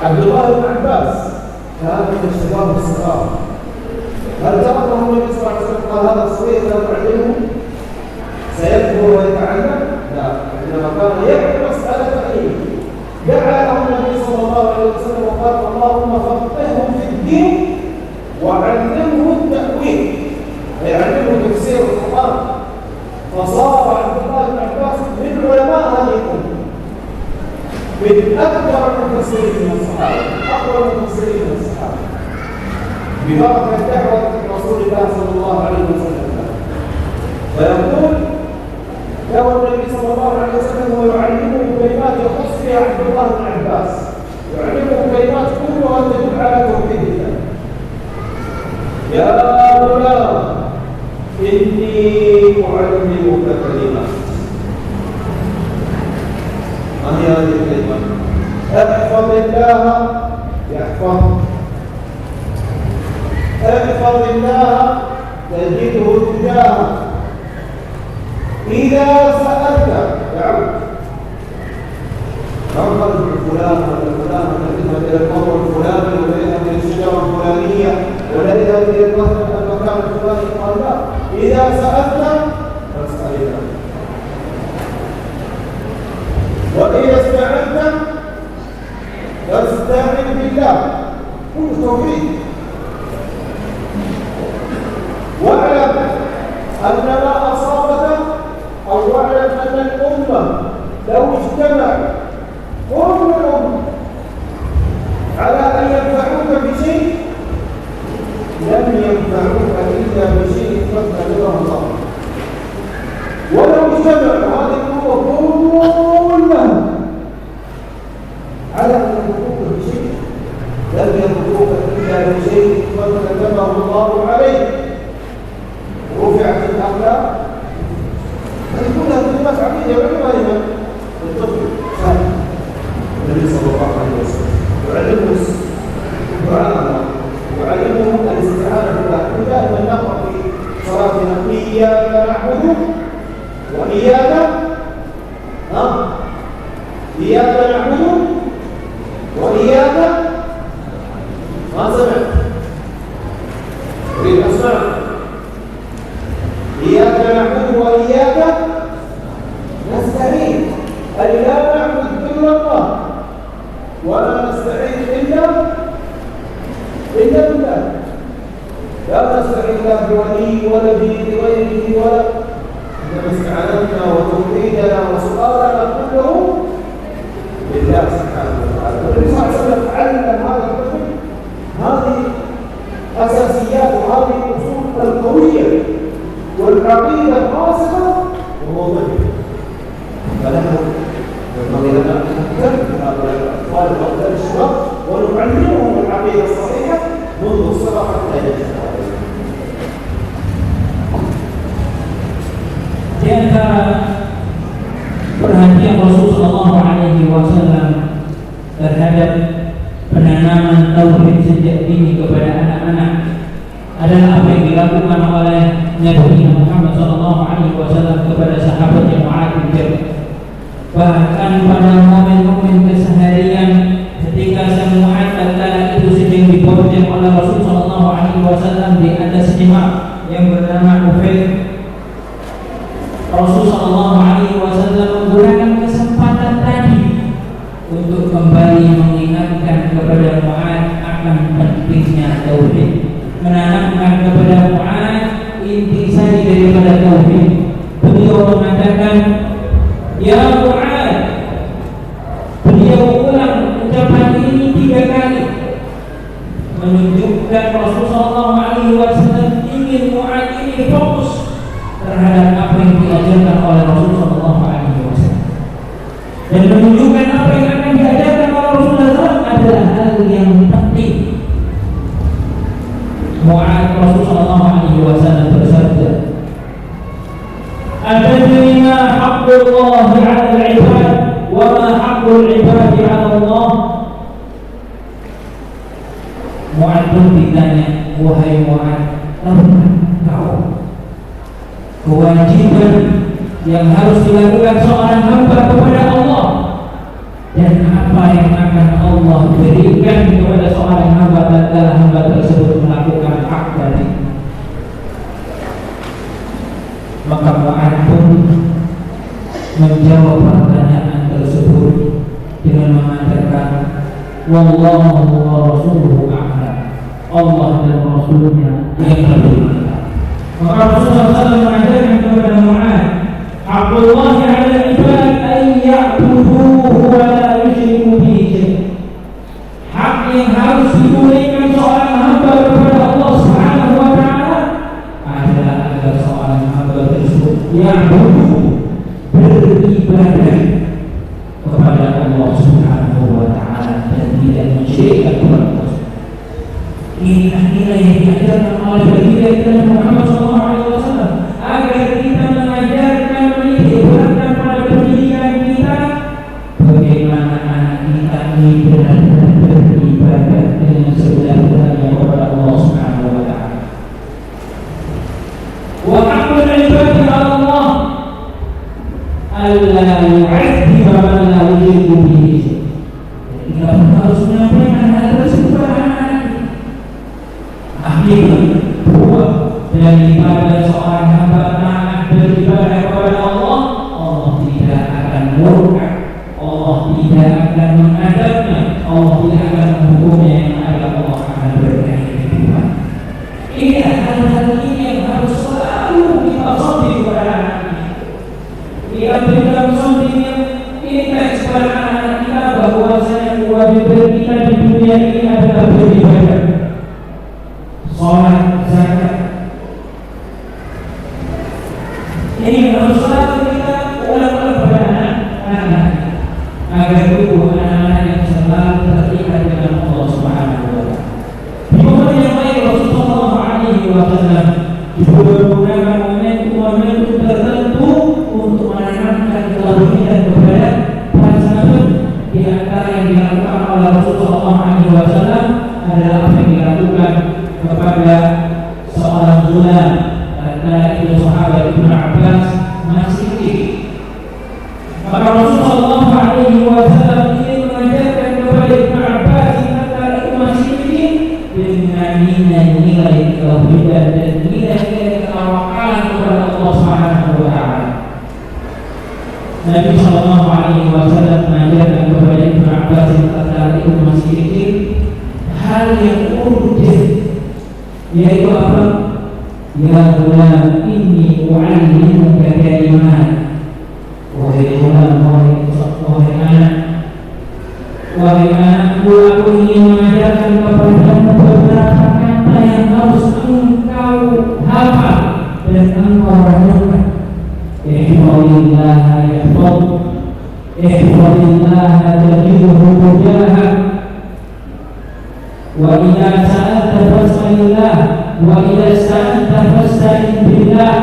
[SPEAKER 1] عبد الله بن عباس كان من الشباب الصغار، هل تركه النبي صلى الله عليه وسلم قال هذا الصغير لا تعلمه سيكبر ويتعلم؟ لا، إنما كان يعرف مسألة علمه. دعا له النبي صلى صلى الله عليه وسلم وقال اللهم فقههم في الدين وعلمه التأويل، أي علمه تفسير القرآن. فصار عبد الله بن عباس من علماء هذه الأمة، من أكبر المفسرين من الصحابة، أقوى المفسرين من الصحابة، ببركة دعوة رسول الله صلى الله عليه وسلم. فيقول له النبي صلى الله عليه وسلم ويعلمه كلمات يخص فيها عبد الله بن عباس، يعلمه كلمات كلها تدل على توحيد الله. يا غلام إني أعلمك كلمات. ما هي هذه الكلمات؟ احفظ الله يحفظك، احفظ الله تجده تجاهك، إذا سألت يعود نظر فلان ولا فلان تذهب إلى القبر الفلاني ولا يذهب إلى الشجرة الفلانية ولا يذهب إلى المكان الفلاني. قال لا، إذا سألت فاسأل الله، وإذا استعنت فاستعن بالله. كل توحيد. واعلم أن ما أصابك أو واعلم أن الأمة لو اجتمع كل الأمة على أن ينفعوك بشيء لم ينفعوك إلا بشيء قد قدره الله. ولو اجتمع هذه الأمة كلها على أن ينفعوك بشيء لم ينفعوك إلا بشيء قد كتبه الله عليك. رفعت الأقلام. هذه كلها كلمات عقيدة وعلمها لمن؟ للطفل الثاني. النبي صلى الله عليه وسلم يعلمه الدعاء ويعلمه الاستعانة بالله. ودائما نقرأ في صلاتنا إياك نعبد وإياك إياك نعبد وإياك ما سمعت أريد أسمع. إياك نعبد وإياك نستعين، أي لا نعبد إلا الله ولا نستعين إلا بالله. لا نستعين لا بولي ولا بغيره ولا، إنما استعانتنا وتوحيدنا وسؤالنا كله لله سبحانه وتعالى. والنبي صلى الله عليه وسلم علم هذا الرجل هذه أساسيات وهذه الأصول القوية والعقيدة الراسخة وهو ضجر. فنحن ينبغي لنا أن نهتم بهؤلاء الأطفال وأولاد الشباب ونعلمهم العقيدة الصحيحة منذ الصغر حتى يجب.
[SPEAKER 2] Di antara perhatian Rasulullah SAW terhadap penanaman tauhid sejak dini kepada anak-anak adalah apa yang dilakukan oleh Nabi Muhammad SAW kepada sahabatnya Mu'adz bin Jabal. Bahkan pada momen-momen keseharian ketika sang Mu'adz tatkala itu sedang dibonceng oleh Rasulullah SAW di atas himar yang bernama Ufair, Rasulullah SAW menggunakan kesempatan tadi untuk kembali mengingatkan kepada Mu'adz akan pentingnya tauhid, menanamkan kepada Mu'adz intisari daripada tauhid. Beliau mengatakan, ya Mu'adz, beliau ulang ucapan ini 3 kali, menunjukkan Rasulullah SAW ingin Mu'adz ini fokus terhadap apa yang diajarkan oleh Rasulullah SAW, dan menunjukkan apa yang akan diajarkan oleh Rasulullah SAW adalah hal yang penting. Mu'adz Rasulullah SAW bersabda, "Adadri ma haqqullah 'ala al-'ibad wa ma haqqul 'ibad 'ala Allah." Mu'adz pun ditanya, wahai Mu'adz, tahukah kau kewajiban yang harus dilakukan seorang hamba kepada Allah dan apa yang akan Allah berikan kepada seorang hamba tatkala hamba tersebut melakukan hak tadi? Maka Mu'adz pun menjawab pertanyaan tersebut dengan mengatakan, wallahu wa rasuluhu a'lam. Allah dan Rasulnya yang lebih benar. Maka Rasulullah SAW mengajarkan kepada Mu'adz, Abdullah ala ibad an ya'buduhu wa la yusyriku bihi syai'an. Hak yang harus ditunaikan seorang hamba kepada Allah Subhanahu wa taala adalah agar seorang hamba tersebut ya'buduhu, beribadah kepada Allah Subhanahu wa taala dan tidak mensyirikkan kepada Allah. Inilah nilai yang diajarkan oleh baginda kita Muhammad SAW agar kita mengajarkan, menyebarkan pada pendidikan kita bagaimana anak kita ini benar-benar beribadah dengan sebenar-benarnya kepada Allah Subhanahu wa taala. Wa haqqul ibadi 'ala Allah alla yu'adzziba man la yusyriku bihi. Kita harus menyampaikan hal tersebut kepada anak-anak. Bahwa daripada seorang hamba taat beribadah kepada Allah, Allah tidak akan murka, Allah tidak akan mengadabnya, Allah tidak akan menghukumnya, yang ada Allah akan berikan kehidupan. Ini hal-hal ini yang harus selalu kita sonting kepada anak-anak. Kita berikan sonting yang intens kepada anak-anak kita bahwasanya kewajiban kita di dunia ini adalah beribadah. Sholat, zakat. Ini harus selalu kita ulang-ulang kepada anak-anak agar tubuh anak-anak yang selalu terikat dengan Allah Subhanahu wa taala. Di momen yang lain Rasulullah SAW juga menggunakan momentum tertentu untuk menanamkan kelebihan kepada para sahabat. Di antara yang dilakukan oleh Rasulullah SAW adalah apa yang dilakukan kepada seorang gulam, karena itu sahabat Ibnu Abbas masih kecil. Maka Rasulullah SAW ingin mengajarkan kepada Ibnu Abbas karena itu masih kecil dengan nilai-nilai kelebihan dan nilai-nilai ketawakulan kepada Allah Subhanahu wa taala. Nabi SAW mengajarkan kepada Ibnu Abbas karena itu masih kecil hal yang urgent, yaitu apa? Ya gulam, inni u'allimuka kalimat. Wahai gulam, wahai anakku, aku ingin mengajarkan kepadamu beberapa kata yang harus engkau hafal dan engkau renungkan. Ihfazillah yahfazuk, ihfazillah tajidhu tujahak. Wa idza sa'alta fas'alillah wa idza sta'anta fasta'in billah.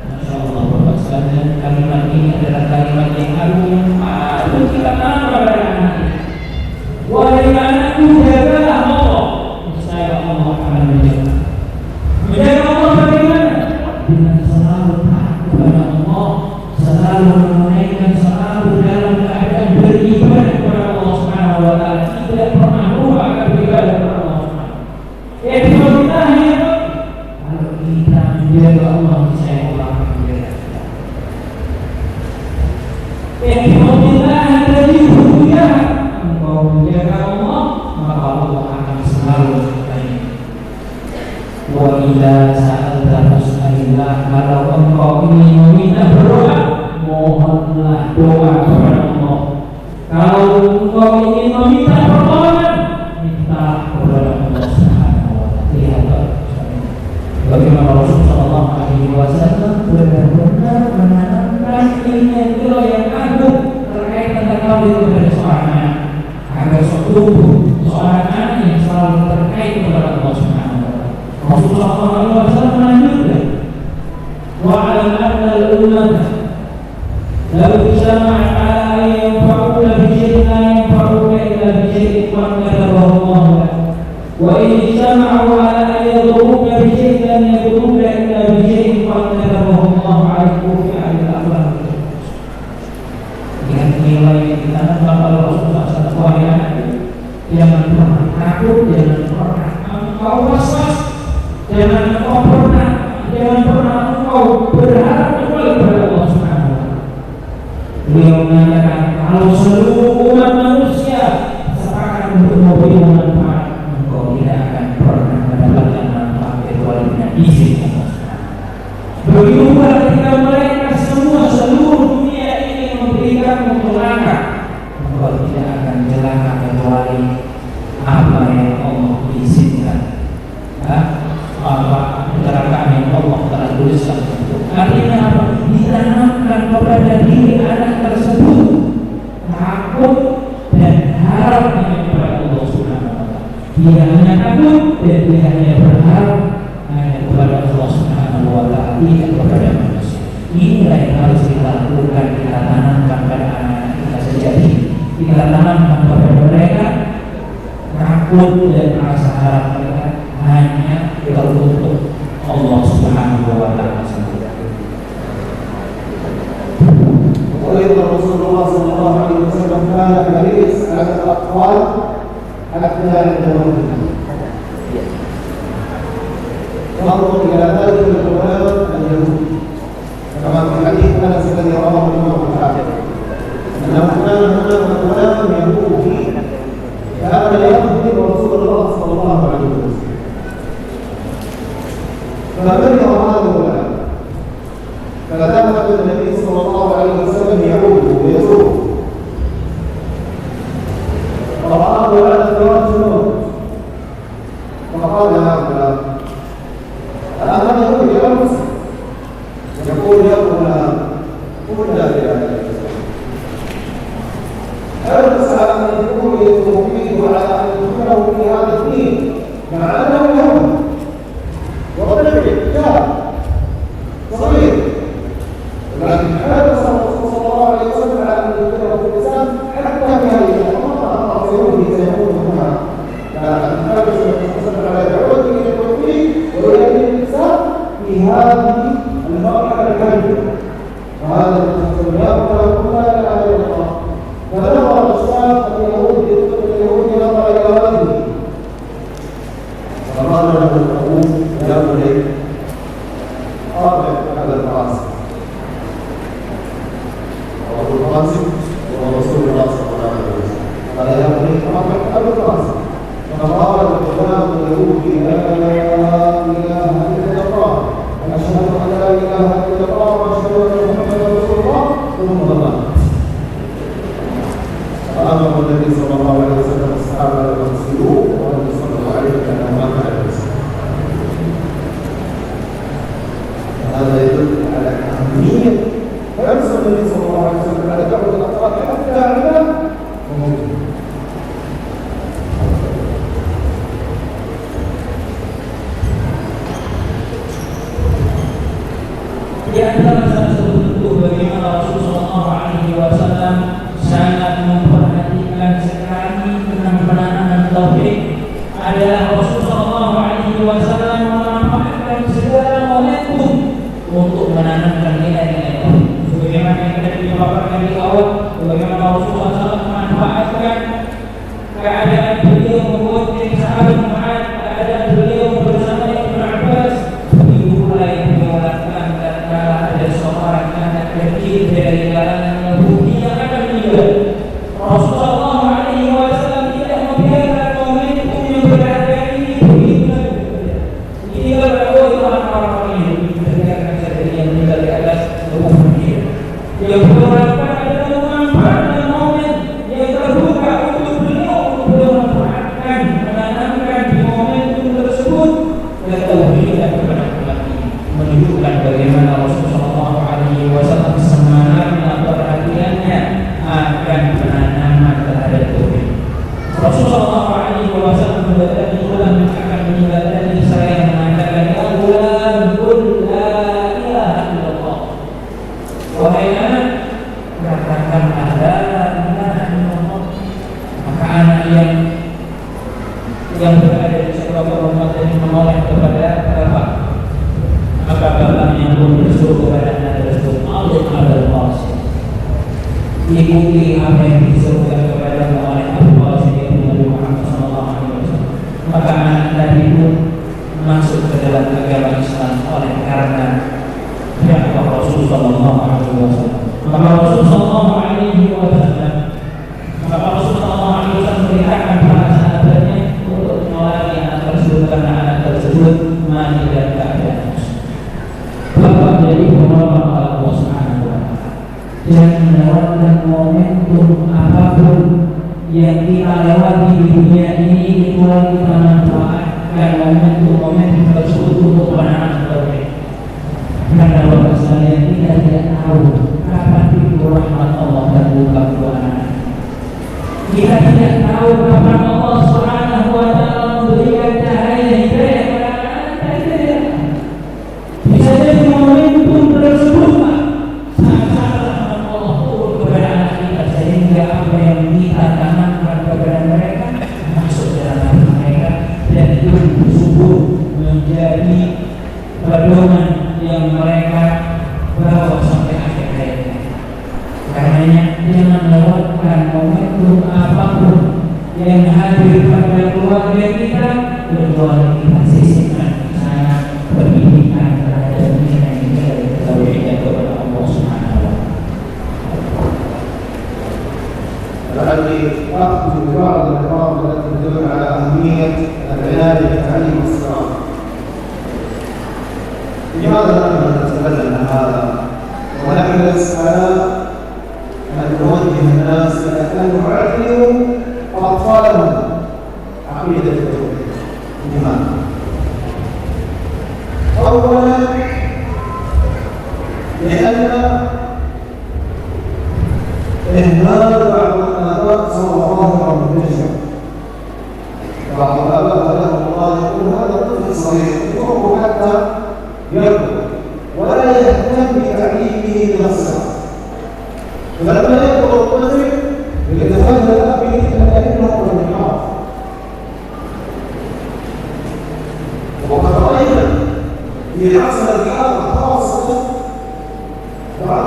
[SPEAKER 2] Masyaallah, Bapak sekalian, kalimat ini adalah kalimat yang agung yang patut kita tanam pada anak kita. Wahai anakku, jagalah Allah, niscaya Allah akan menjaga. Menjaga Allah bagaimana? Dengan selalu taat kepada Allah, selalu menunaikan, selalu dalam keadaan beribadah kepada Allah Subhanahu wa taala, tidak pernah lupa akan beribadah kepada Allah Subhanahu. Kita hanya kalau kita menjaga Allah, saya Allah akan menjaga kita. Alhamdulillah dari dunia, engkau menjaga Allah, maka Allah akan selalu menjaganya. Wa idza sa'alta fas'alillah, kalau engkau ingin meminta berdoa, mohonlah doa kepada Allah. Kalau engkau ingin meminta pertolongan, minta kepada Allah Subhanahu wa taala. Lihat bagaimana Rasulullah SAW benar-benar menanamkan nilai-nilai yang agung terkait tentang tauhid kepada seorang anak, agar tubuh seorang anak yang selalu terkait kepada Allah Subhanahu wa taala. Rasulullah SAW melanjutkan, wa 'alam anna al-ummah law ijtama'at 'ala an yanfa'uka bi shay'in la yanfa'uka illa bi shay'in qad katabahu Allah lak, wa in ijtama'u 'ala an yadurruka bi shay'in lan yadurruka illa bi shay'in qad katabahu Allah 'alaika fi al-akhlaq. Dengan nilai yang ditanamkan oleh Rasulullah SAW, jangan pernah takut, jangan pernah engkau was-was, jangan pernah engkau berharap kepada Allah akan celaka kecuali apa yang Allah izinkan. Apa kecelakaan yang Allah telah tuliskan. Artinya apa? Ditanamkan kepada diri anak tersebut takut dan harap kepada Allah Subhanahu wa Ta'ala. Dia hanya takut dan dia hanya berharap hanya kepada Allah Subhanahu wa Ta'ala, tidak kepada manusia. Inilah yang harus kita lakukan, kita tanamkan pada anak kita sejak dini. Kita tanamkan kepada mereka takut dan rasa harap mereka hanya untuk Allah Subhanahu wa Ta'ala saja.
[SPEAKER 1] وأيضا رسول الله صلى الله عليه وسلم كان حريص على الأطفال حتى يتولدوا. ننظر إلى ذلك الغلام اليهودي كما في حديث أنس الذي رواه الإمام الحاكم أنه كان هناك غلام يهودي كان يخدم رسول الله صلى الله عليه وسلم، فمرض هذا الغلام فذهب النبي صلى الله عليه وسلم يعود ويزور، فرآه على فراش الموت فقال يا غلام أنا يقول يا مسلم، يقول يا غلام قل لا إله إلا الله، حرص على أن يكون يتوفيه وعلى أن يدخله في هذا الدين مع أنه يهود وطفل شاب صغير، ولكن حرص الرسول صلى الله عليه وسلم على أن يدخله في الإسلام حتى في هذه المرة سيكون هنا، لكن حرص الرسول صلى الله عليه وسلم على دعوته إلى التوحيد وإلى الإسلام في هذه المرحلة الحالية، وهذا الرسول يقول لا إله إلا الله. فنظر الشاب اليهود نظر إلى والده فقال له الأبوه يا بني قابل هذا القاسم، وأبو القاسم هو رسول الله صلى الله عليه وسلم، قال يا بني قابل هذا القاسم، فقال الغلام اليهودي لا إله إلا الله أشهد أن لا إله إلا الله وأشهد أن محمدا رسول الله ثم ضمن. فأمر النبي صلى الله عليه وسلم الصحابة أن يغسلوه وأن يصلوا عليه كما مات عليه السلام. هذا يدل على أهمية حرص النبي صلى الله عليه وسلم على دعوة الأطفال حتى على وموته.
[SPEAKER 2] Di antara salah satu bentuk bagaimana Rasulullah SAW sangat memperhatikan sekali tentang penanaman tauhid adalah Rasulullah SAW memanfaatkan segala momentum untuk menanamkan nilai-nilai tauhid. Sebagaimana yang tadi dipaparkan di awal, bagaimana Rasulullah SAW memanfaatkan keadaan beliau membuat diri sahabat Mu'ad, keadaan beliau bersama Ibnu Abbas, dimulai menyolatkan tatkala ada seorang anak kecil dari kalangan Yahudi yang akan meninggal. Rasulullah SAW tidak membiarkan momentum yang berharga ini begitu saja. Dia berdoa orang-orang ini mendengarkan saja dia meninggal di atas rumah dia. Dia berharapkan ada memanfaatkan momen yang terbuka untuk beliau memanfaatkan, menanamkan di momentum tersebut ketauhidan kepada umat ini, menunjukkan bagaimana Rasulullah SAW semangatnya perhatiannya akan penanaman terhadap tauhid. Rasulullah SAW akan meninggal dari saya mengatakan ya gulam qul la ilaha illallah, wahai anak katakanlah la ilaha illallah. Maka anak yang berada di sebuah rumah ini menoleh kepada bapak, maka bapaknya pun bersuruh kepada anak tersebut Allah al-Qasim, ikuti apa yang disuruhkan kepada oleh Abu Qasim yaitu Nabi Muhammad SAW. Maka anak tadi pun masuk ke dalam agama Islam oleh karena dakwah Rasulullah SAW. Maka Rasulullah SAW merintahkan para sahabatnya untuk menolong anak tersebut karena anak tersebut mati dalam keadaan bapak jadi penolong Allah Subhanahu wa Ta'ala dan mendapatkan momentum apapun yang kita lewati di dunia ini itulah kita manfaatkan momentum tersebut untuk menanam tauhid. Karena Bapak sekalian kita tidak tahu kapan pintu rahmat Allah terbuka untuk anak. Kita tidak tahu kapan Allah Subhanahu wa taala memberikan cahaya hidayah kepada anak kita. Bisa jadi momentum tersebut sangat rahmat Allah turun kepada anak kita sehingga apa yang kita tanamkan kepada mereka masuk dalam hati mereka dan itu sungguh menjadi pedoman yang mereka bawa sampai akhir hayatnya. Karenanya jangan lewatkan momentum apapun yang hadir pada keluarga kita kecuali kita sisihkan sangat pendidikan terhadap nilai-nilai tauhid kepada Allah Subhanahu wa taala.
[SPEAKER 1] لعلي آخذ ببعض الألفاظ التي تدل على أهمية العناية بتعليم الصلاة. لماذا نحن نتكلم عن هذا؟ ونحرص على أن نوجه الناس إلى أن يعلموا أطفالهم عقيدة التوحيد. لماذا؟ أولا لأن إهمال بعض الآباء صار ظاهرا منتشرا. بعض الآباء لهم الله يقول هذا طفل صغير يتركه حتى يكبر ولا يهتم بتعليمه بنفسه. فلما يكبر الطفل يتفهم به الأئمة والنحاة. وقد رأينا في عصر الحاضر خاصة بعض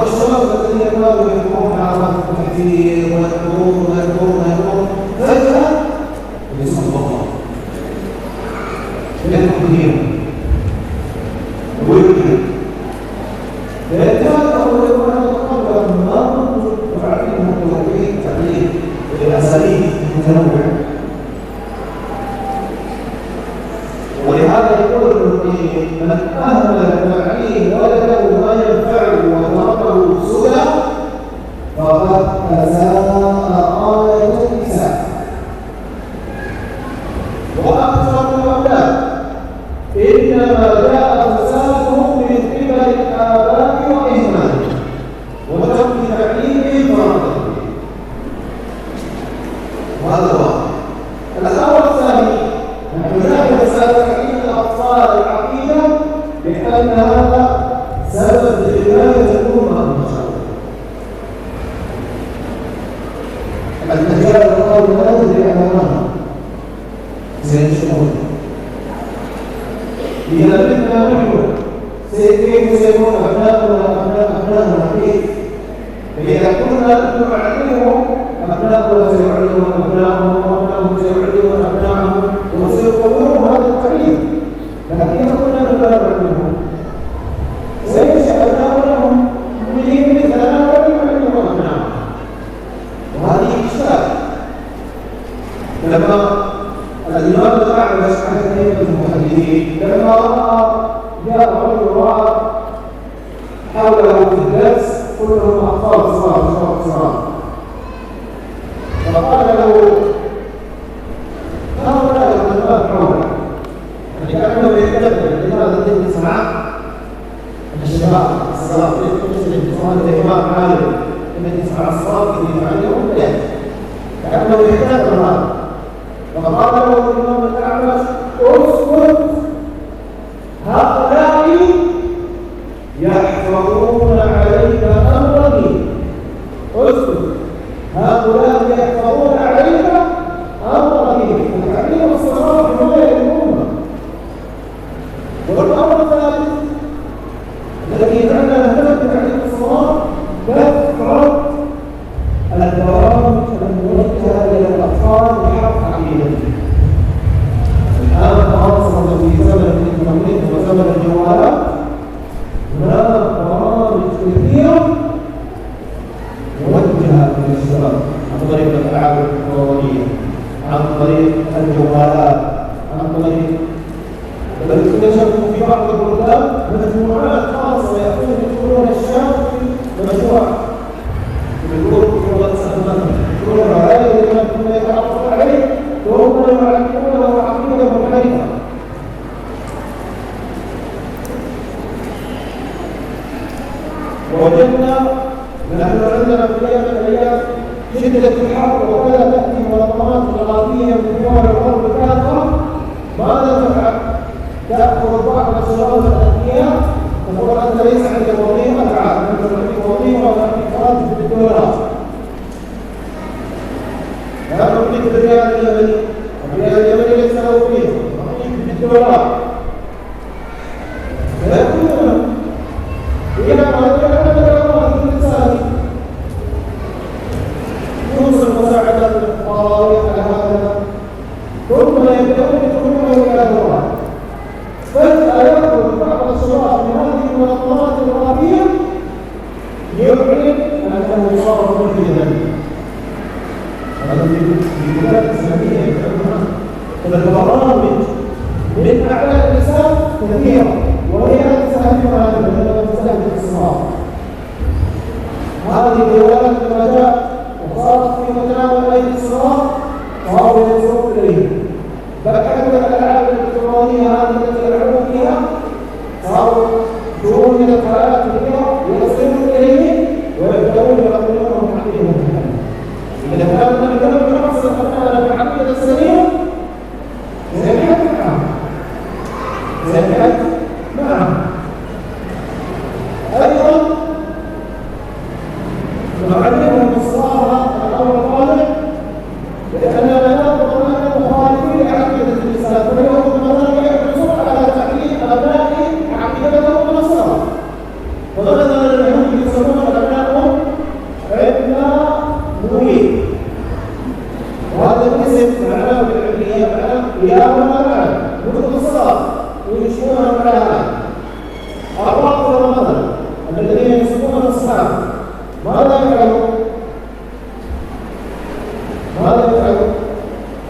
[SPEAKER 1] الشباب الذين كانوا يذكرون عرفات التكفير ويذكرون فجأة يسمى الله يذكر دينه ويذكر فيتفكر ويقول أنا أتقبل من الله وأعلمه التوحيد تعليم بأساليب متنوعة. ولهذا يقول ابن القيم من أهمل تعليم ولده ما ينفعه وتركه سدى فقد أساء غاية الإساءة. وأكثر الأولاد إنما جاء فسادهم من قبل الآباء وإهمالهم وترك تعليمهم فرضا. وهذا واحد. الأمر الثاني نحن نعرف فساد تعليم الأطفال العقيدة لأن هذا سبب لحماية الأمة المشاهدة. الأجيال القادمة لا تدري أمامها سينشؤون. إذا بدنا نحن كيف سيكون أبناؤنا كيف؟ فإذا كنا نعلمهم أبناؤنا سيعلمون أبناءهم وأبناؤهم سيعلمون أبناءهم وسيقومون هذا التعليم. لكن إذا كنا نعلمهم سينشأ أبناؤنا مؤمنين مثلنا ولم يعلموا أبناءهم. وهذه إشكال. لما الإمام الأعمش عن أئمة المحدثين لما جاء رجل رأى حوله في الدرس كلهم أطفال صغار فقال له هؤلاء الأطفال حولك لكأنه يتكلم لماذا تسمع الشباب الصلاة الإمام عالم الذي يسمع الصلاة الذي يفعلهم لا كأنه يتكلم هذا. فقال له الإمام الأعمش اسكت هؤلاء يحفظون عليك أمر دين. اسكت هؤلاء يحفظون عليك أمر دين. تعليم الصلاة حماية الأمة. والأمر الثالث الذي يجعلنا نهتم بتعليم الصلاة كثرة البرامج الموجهة إلى الأطفال بحق عقيدتهم. الآن خاصة في زمن الإنترنت وزمن الجوالات هناك برامج كثيرة موجهة للشباب عن طريق الألعاب الإلكترونية، عن طريق الجوالات، عن طريك بل اكتشفوا في بعض البلدان مجموعات خاصة يأتون يدخلون الشام في مجموعة والسلام ثم هذا ثم يتعرف عليه ثم يعلمونه عقيدة منحرفة. وجدنا نحن عندنا في أيام الأيام شدة الحر وكذا تأتي منظمات إغاثية من دول الغرب الكافرة. ماذا تفعل؟ تأخذ بعض الشباب الأذكياء تقول أنت ليس عندك وظيفة، تعال أنت عندك وظيفة ونعطيك راتب بالدولارات. لا نعطيك بالريال اليمني، الريال اليمني ليس له قيمة، نعطيك بالدولارات. فيقولون إلى ما يتعلم الإنسان يوصل مساعدات الفقراء على هذا ثم يبدأون يدخلون إلى الوراء. فجأة يخرج بعض الشباب من هذه المنظمات الإرهابية يعلن أنه صار ملحدا. هذا في بلاد إسلامية يفعلونها. فالبرامج من أعداء الإسلام كثيرة وهي لا تستهدف هذا بل تستهدف الإسلام. هذه الدولات لما جاء وصارت في متناول أيدي الصغار صاروا ينظرون إليه. بل حتى الألعاب الإلكترونية هذه التي يلعبون فيها صاروا يجرون إلى القنوات الكبيرة ويصلون إليه ويبدأون يقولون عقيدة محمد. إذا كان الكلام يحصل أننا بالعقيدة السليمة سيحدث معه سيحدث معه. أيضا نعلمهم الصلاة الأمر الصالح لأننا نأخذ من المخالفين لعقيدة الإسلام فليهم مثلا يحرصون على تعليم أبنائهم عقيدتهم من الصلاة. فمثلا اليهود يسمون أبنائهم عندنا مريد، وهذا الاسم معناه بالعبرية معناه قيامنا معه منذ الصلاة ويشبهون على هذا. الرافضة مثلا الذين يسمون الأصحاب ماذا يفعلون؟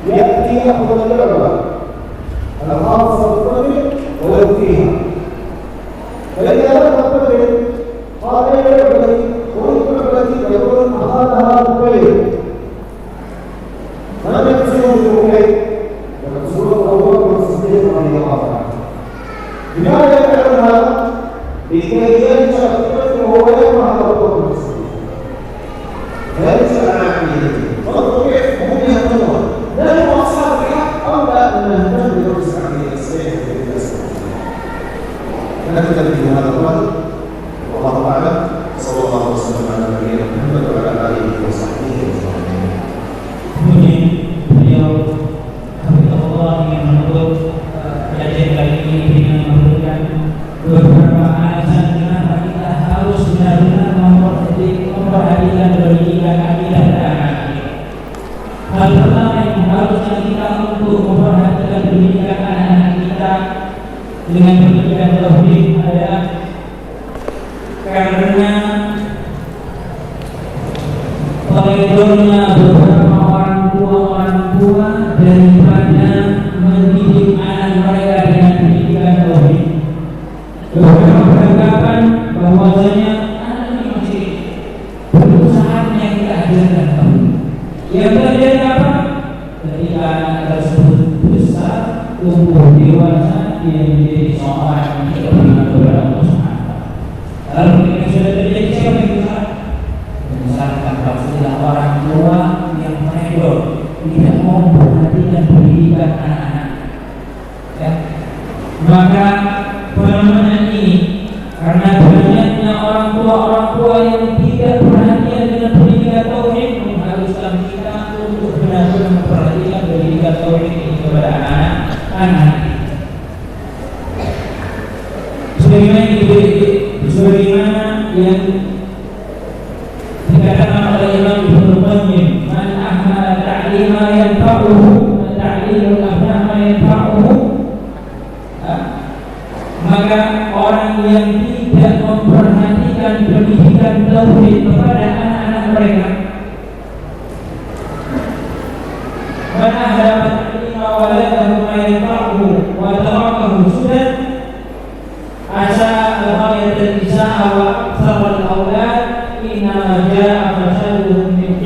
[SPEAKER 1] يأتي يأخذ اللعبة الخاصة بالطفل ويؤتيها، فإذا لم الطفل قال يا لعبتي ولعبتي يقول أخذها الطفل من يقصده بكيف؟ يقصده أبو بكر الصديق رضي الله عنه. لماذا يفعل هذا؟ لكي ينشأ الطفل وهو يكره أبو بكر الصديق فينشأ عن عقيدته. فانظر كيف هم يهتمون نحن أصحاب الحق أو لا نهتم بدرس عقيدة الصحيح في الإسلام. نكتفي بهذا القدر والله أعلم. صلى الله وسلم على نبينا محمد وعلى آله وصحبه أجمعين.
[SPEAKER 2] Kemudian beliau Allah ingin menutup kajian kali ini dengan memberikan beberapa alasan kenapa kita harus benar-benar memperhatikan pendidikan akidah dan anak. Hal pertama yang harusnya kita untuk memperhatikan pendidikan anak-anak kita dengan pendidikan tauhid adalah karena peledornya beberapa orang tua daripada mendidik anak mereka dengan pendidikan tauhid. Beberapa beranggapan bahwasanya anak ini masih belum saatnya kita ajarkan tauhid. Yang terjadi apa? Ketika anak tersebut besar, tumbuh dewasa, dia menjadi seorang yang beriman kepada Allah Subhanahu. Lalu ketika sudah terjadi siapa yang besar? Misalkan pastilah orang tua yang menegor, tidak mau memperhatikan pendidikan anak-anak. Ya. Maka fenomena ini karena banyaknya orang tua yang tidak perhatian dengan pendidikan tauhid mengharuskan kita untuk benar-benar memperhatikan pendidikan tauhid ini kepada anak-anak. Sebagaimana yang dikatakan oleh Imam Ibnu Qayyim, man ahmala ta'lima yanfa'uhu wa ta'limul abna yanfa'uhu. Maka orang yang tidak memperhatikan pendidikan tauhid kepada anak-anak mereka, man ahmala ta'lima waladahu ma yanfa'uhu wa tarakahu sudan asa al-ghayat al-isa'a wa aktsar al-awlad inna ja'a fasaduhum min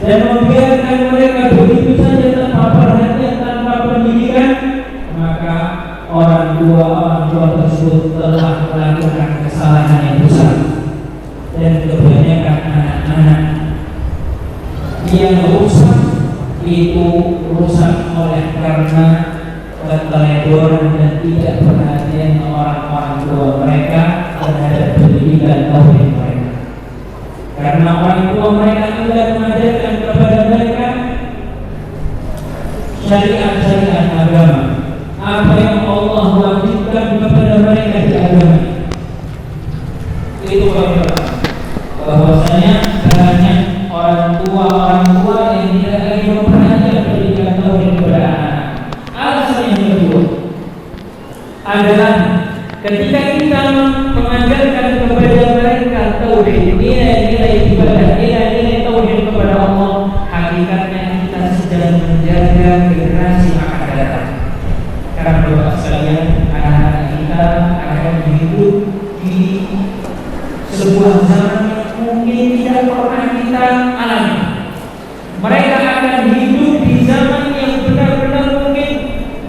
[SPEAKER 2] dan membiarkan mereka begitu saja tanpa perhatian, tanpa pendidikan, maka orang tua tersebut telah melakukan kesalahan yang besar. Dan kebanyakan anak-anak yang rusak itu rusak oleh karena keteledoran dan tidak perhatian orang-orang tua mereka terhadap pendidikan tauhid mereka. Karena orang tua mereka tidak mengajarkan kepada mereka syariat-syariat agama, apa yang Allah wajibkan kepada mereka di agama. Itu bahwasanya banyak orang tua yang tidak lagi memperhatikan pendidikan tauhid kepada anak. Alasan yang kedua adalah ketika kita mengajarkan kepada mereka tauhid, nilai-nilai ibadah, nilai-nilai tauhid kepada Allah, hakikatnya kita sedang menjaga generasi akan datang. Karena Bapak sekalian, anak-anak kita akan hidup di sebuah zaman yang mungkin tidak pernah kita alami. Mereka akan hidup di zaman yang benar-benar mungkin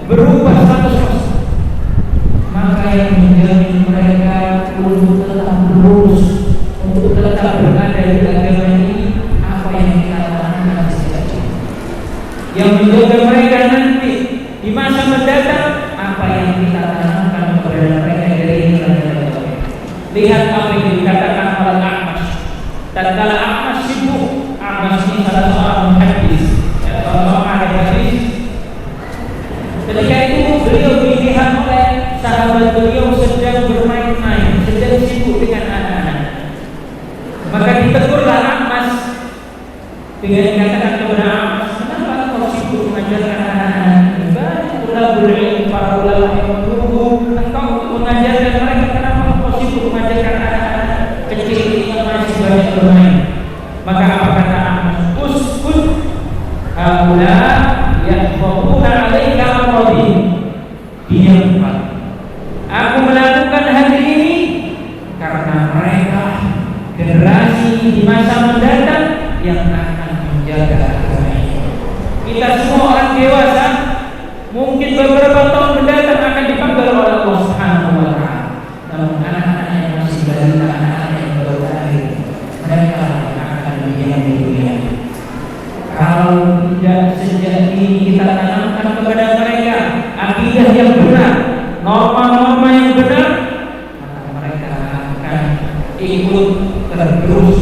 [SPEAKER 2] berubah 100%. Maka yang menjamin mereka untuk tetap lurus, untuk tetap berada di agama ini, apa yang kita tanamkan sejak kecil. Yang menjaga mereka nanti di masa mendatang, apa yang kita tanamkan kepada mereka dari nilai-nilai tauhid. Lihat apa yang dikatakan oleh Ahmad. Tatkala Ahmad sibuk, Ahmad ini salah seorang muhaddis, seorang ahli hadis. Ketika itu beliau dilihat oleh sahabat beliau sedang bermain-main, sedang sibuk dengan anak-anak. Maka ditegurlah Ahmad dengan dikatakan kepada Ahmad, kenapa kau sibuk mengajarkan anak-anak? Banyak ulama para ulama yang menunggu engkau untuk mengajarkan mereka. Kenapa kau sibuk mengajarkan anak-anak kecil ini yang masih banyak bermain? Maka apa kata Ahmad? Uskut haula yahfazuna alaika amradin. Diam. Aku melakukan hal ini karena mereka generasi di masa mendatang yang akan menjaga agama ini. Kita semua orang dewasa mungkin beberapa tahun mendatang akan dipanggil oleh Allah Subhanahu wa taala. Namun anak-anak yang masih balita, anak-anak yang baru lahir, mereka akan menjadi dunia. Kalau tidak sejak ini kita tanamkan kepada mereka akidah yang benar, norma-norma yang benar, maka mereka akan ikut tergerus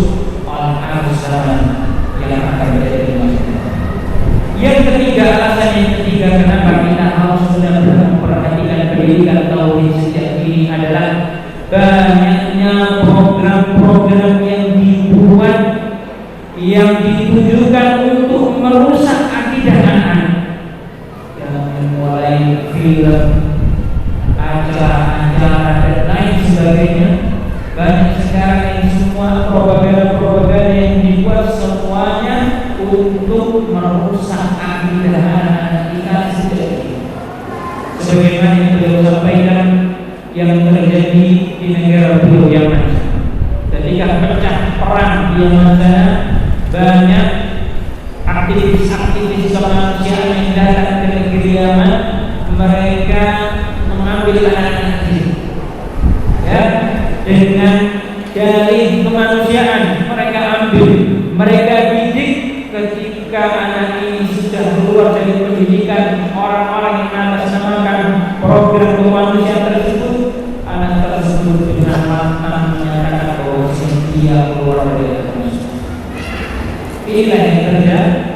[SPEAKER 2] oleh arus zaman yang akan menjadi dunia. Yang ketiga, alasan yang ketiga kenapa kita harus benar-benar memperhatikan pendidikan tauhid sejak ini adalah banyaknya program-program yang dibuat yang ditujukan untuk merusak akidah anak-anak, yang mulai film, acara-acara dan lain sebagainya. Banyak sekarang ini semua propaganda-propaganda yang dibuat semuanya untuk merusak akidah anak-anak kita sejak ini. Sebagaimana yang beliau sampaikan yang terjadi di negara beliau Yaman. Ketika pecah perang di Yaman sana, banyak aktivis-aktivis kemanusiaan yang datang ke negeri Yaman, mereka mengambil anak-anak kecil, ya, dengan dalih kemanusiaan mereka ambil, mereka didik. Ketika anak ini sudah keluar dari pendidikan orang-orang yang mengatasnamakan program kemanusiaan tersebut, anak tersebut dengan lantang menyatakan bahwa dia keluar dari agama. Inilah yang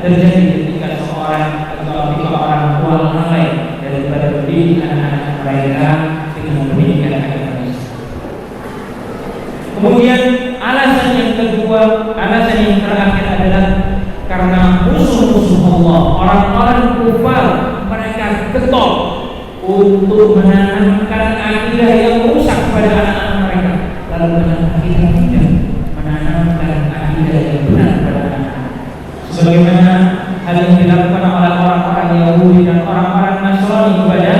[SPEAKER 2] terjadi ketika seorang atau ketika orang tua lalai daripada mendidik anak-anak mereka dengan pendidikan agama. Kemudian alasan yang kedua, alasan yang terakhir adalah karena musuh-musuh Allah, orang-orang kufar, mereka getol untuk menanamkan akidah yang rusak pada anak-anak mereka. Lalu anak-anak kita tidak menanamkan akidah yang benar pada anak-anak. Sebagaimana hal yang dilakukan oleh orang-orang Yahudi dan orang-orang Nasrani kepada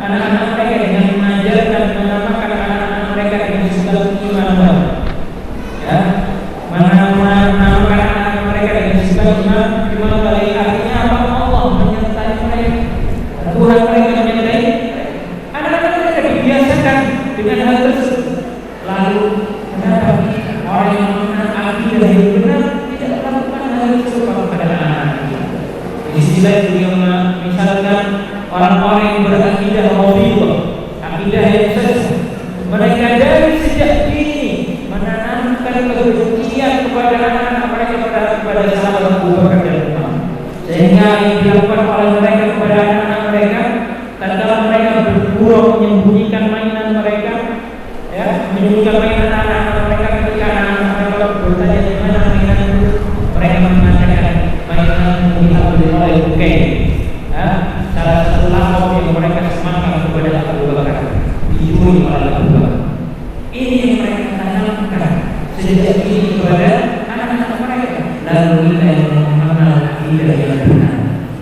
[SPEAKER 2] anak-anak mereka dengan mengajarkan, menamakan anak-anak mereka dengan segala iman baru. Ya, menamakan anak-anak mereka dengan disebutkan Imam Ghazali, artinya apa? Allah menyertai mereka, Tuhan mereka menyertai anak-anak mereka dibiasakan dengan hal tersebut. Lalu kenapa orang yang mengenal akidah yang benar tidak melakukan hal tersebut kepada anak-anak? Di sisi lain beliau misalkan orang-orang yang berakidah Rafidhah, akidah yang sesat, mereka dari sejak dini menanamkan kebencian kepada anak-anak mereka kepada sahabat Abu Bakar dan Umar, sehingga yang dilakukan oleh mereka kepada anak-anak mereka, tatkala mereka bergurau menyembunyikan mainan mereka, ya, menyembunyikan mainan anak-anak mereka, ketika anak-anak mereka bertanya di mana mainan itu, mereka mengatakan mainan yang diambil oleh Bukain. Salah satu lakon yang mereka sematkan kepada Abu Bakar, dijuluki oleh Abu Bakar. Ini yang mereka tanamkan sejak ini kepada anak-anak mereka. Lalu kita yang mengenal akidah yang benar,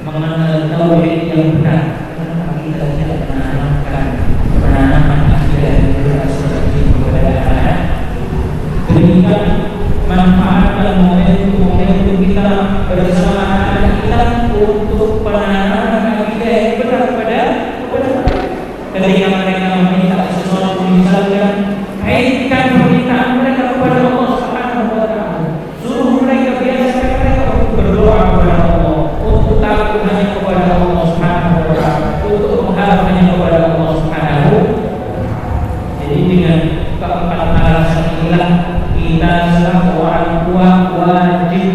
[SPEAKER 2] mengenal tauhid yang benar, kenapa kita tidak menanamkan akidah yang benar seperti ini kepada anak-anak? Berikan manfaat dan momentum kita bersama anak-anak kita untuk penanaman akidah yang benar kepada mereka. Ketika mereka meminta sesuatu, misalkan kaitkan permintaan mereka kepada Allah Subhanahu wa Ta'ala, suruh mereka biasakan mereka untuk berdoa kepada Allah, untuk takut hanya kepada Allah Subhanahu wa Ta'ala, untuk mengharap hanya kepada Allah Subhanahu. Jadi dengan keempat alasan inilah kita selaku orang tua wajib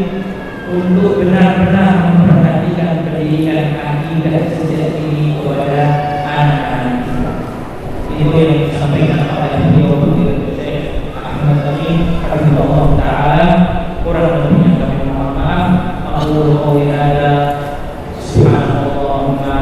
[SPEAKER 2] untuk benar-benar memperhatikan pendidikan akidah sejak dini kepada anak-anak kita. Ini yang disampaikan oleh beliau Syekh Ahmad Taqi rahimahullah taala. Kurang lebihnya kami mohon maaf. Allahu a'lam. Subhanallah.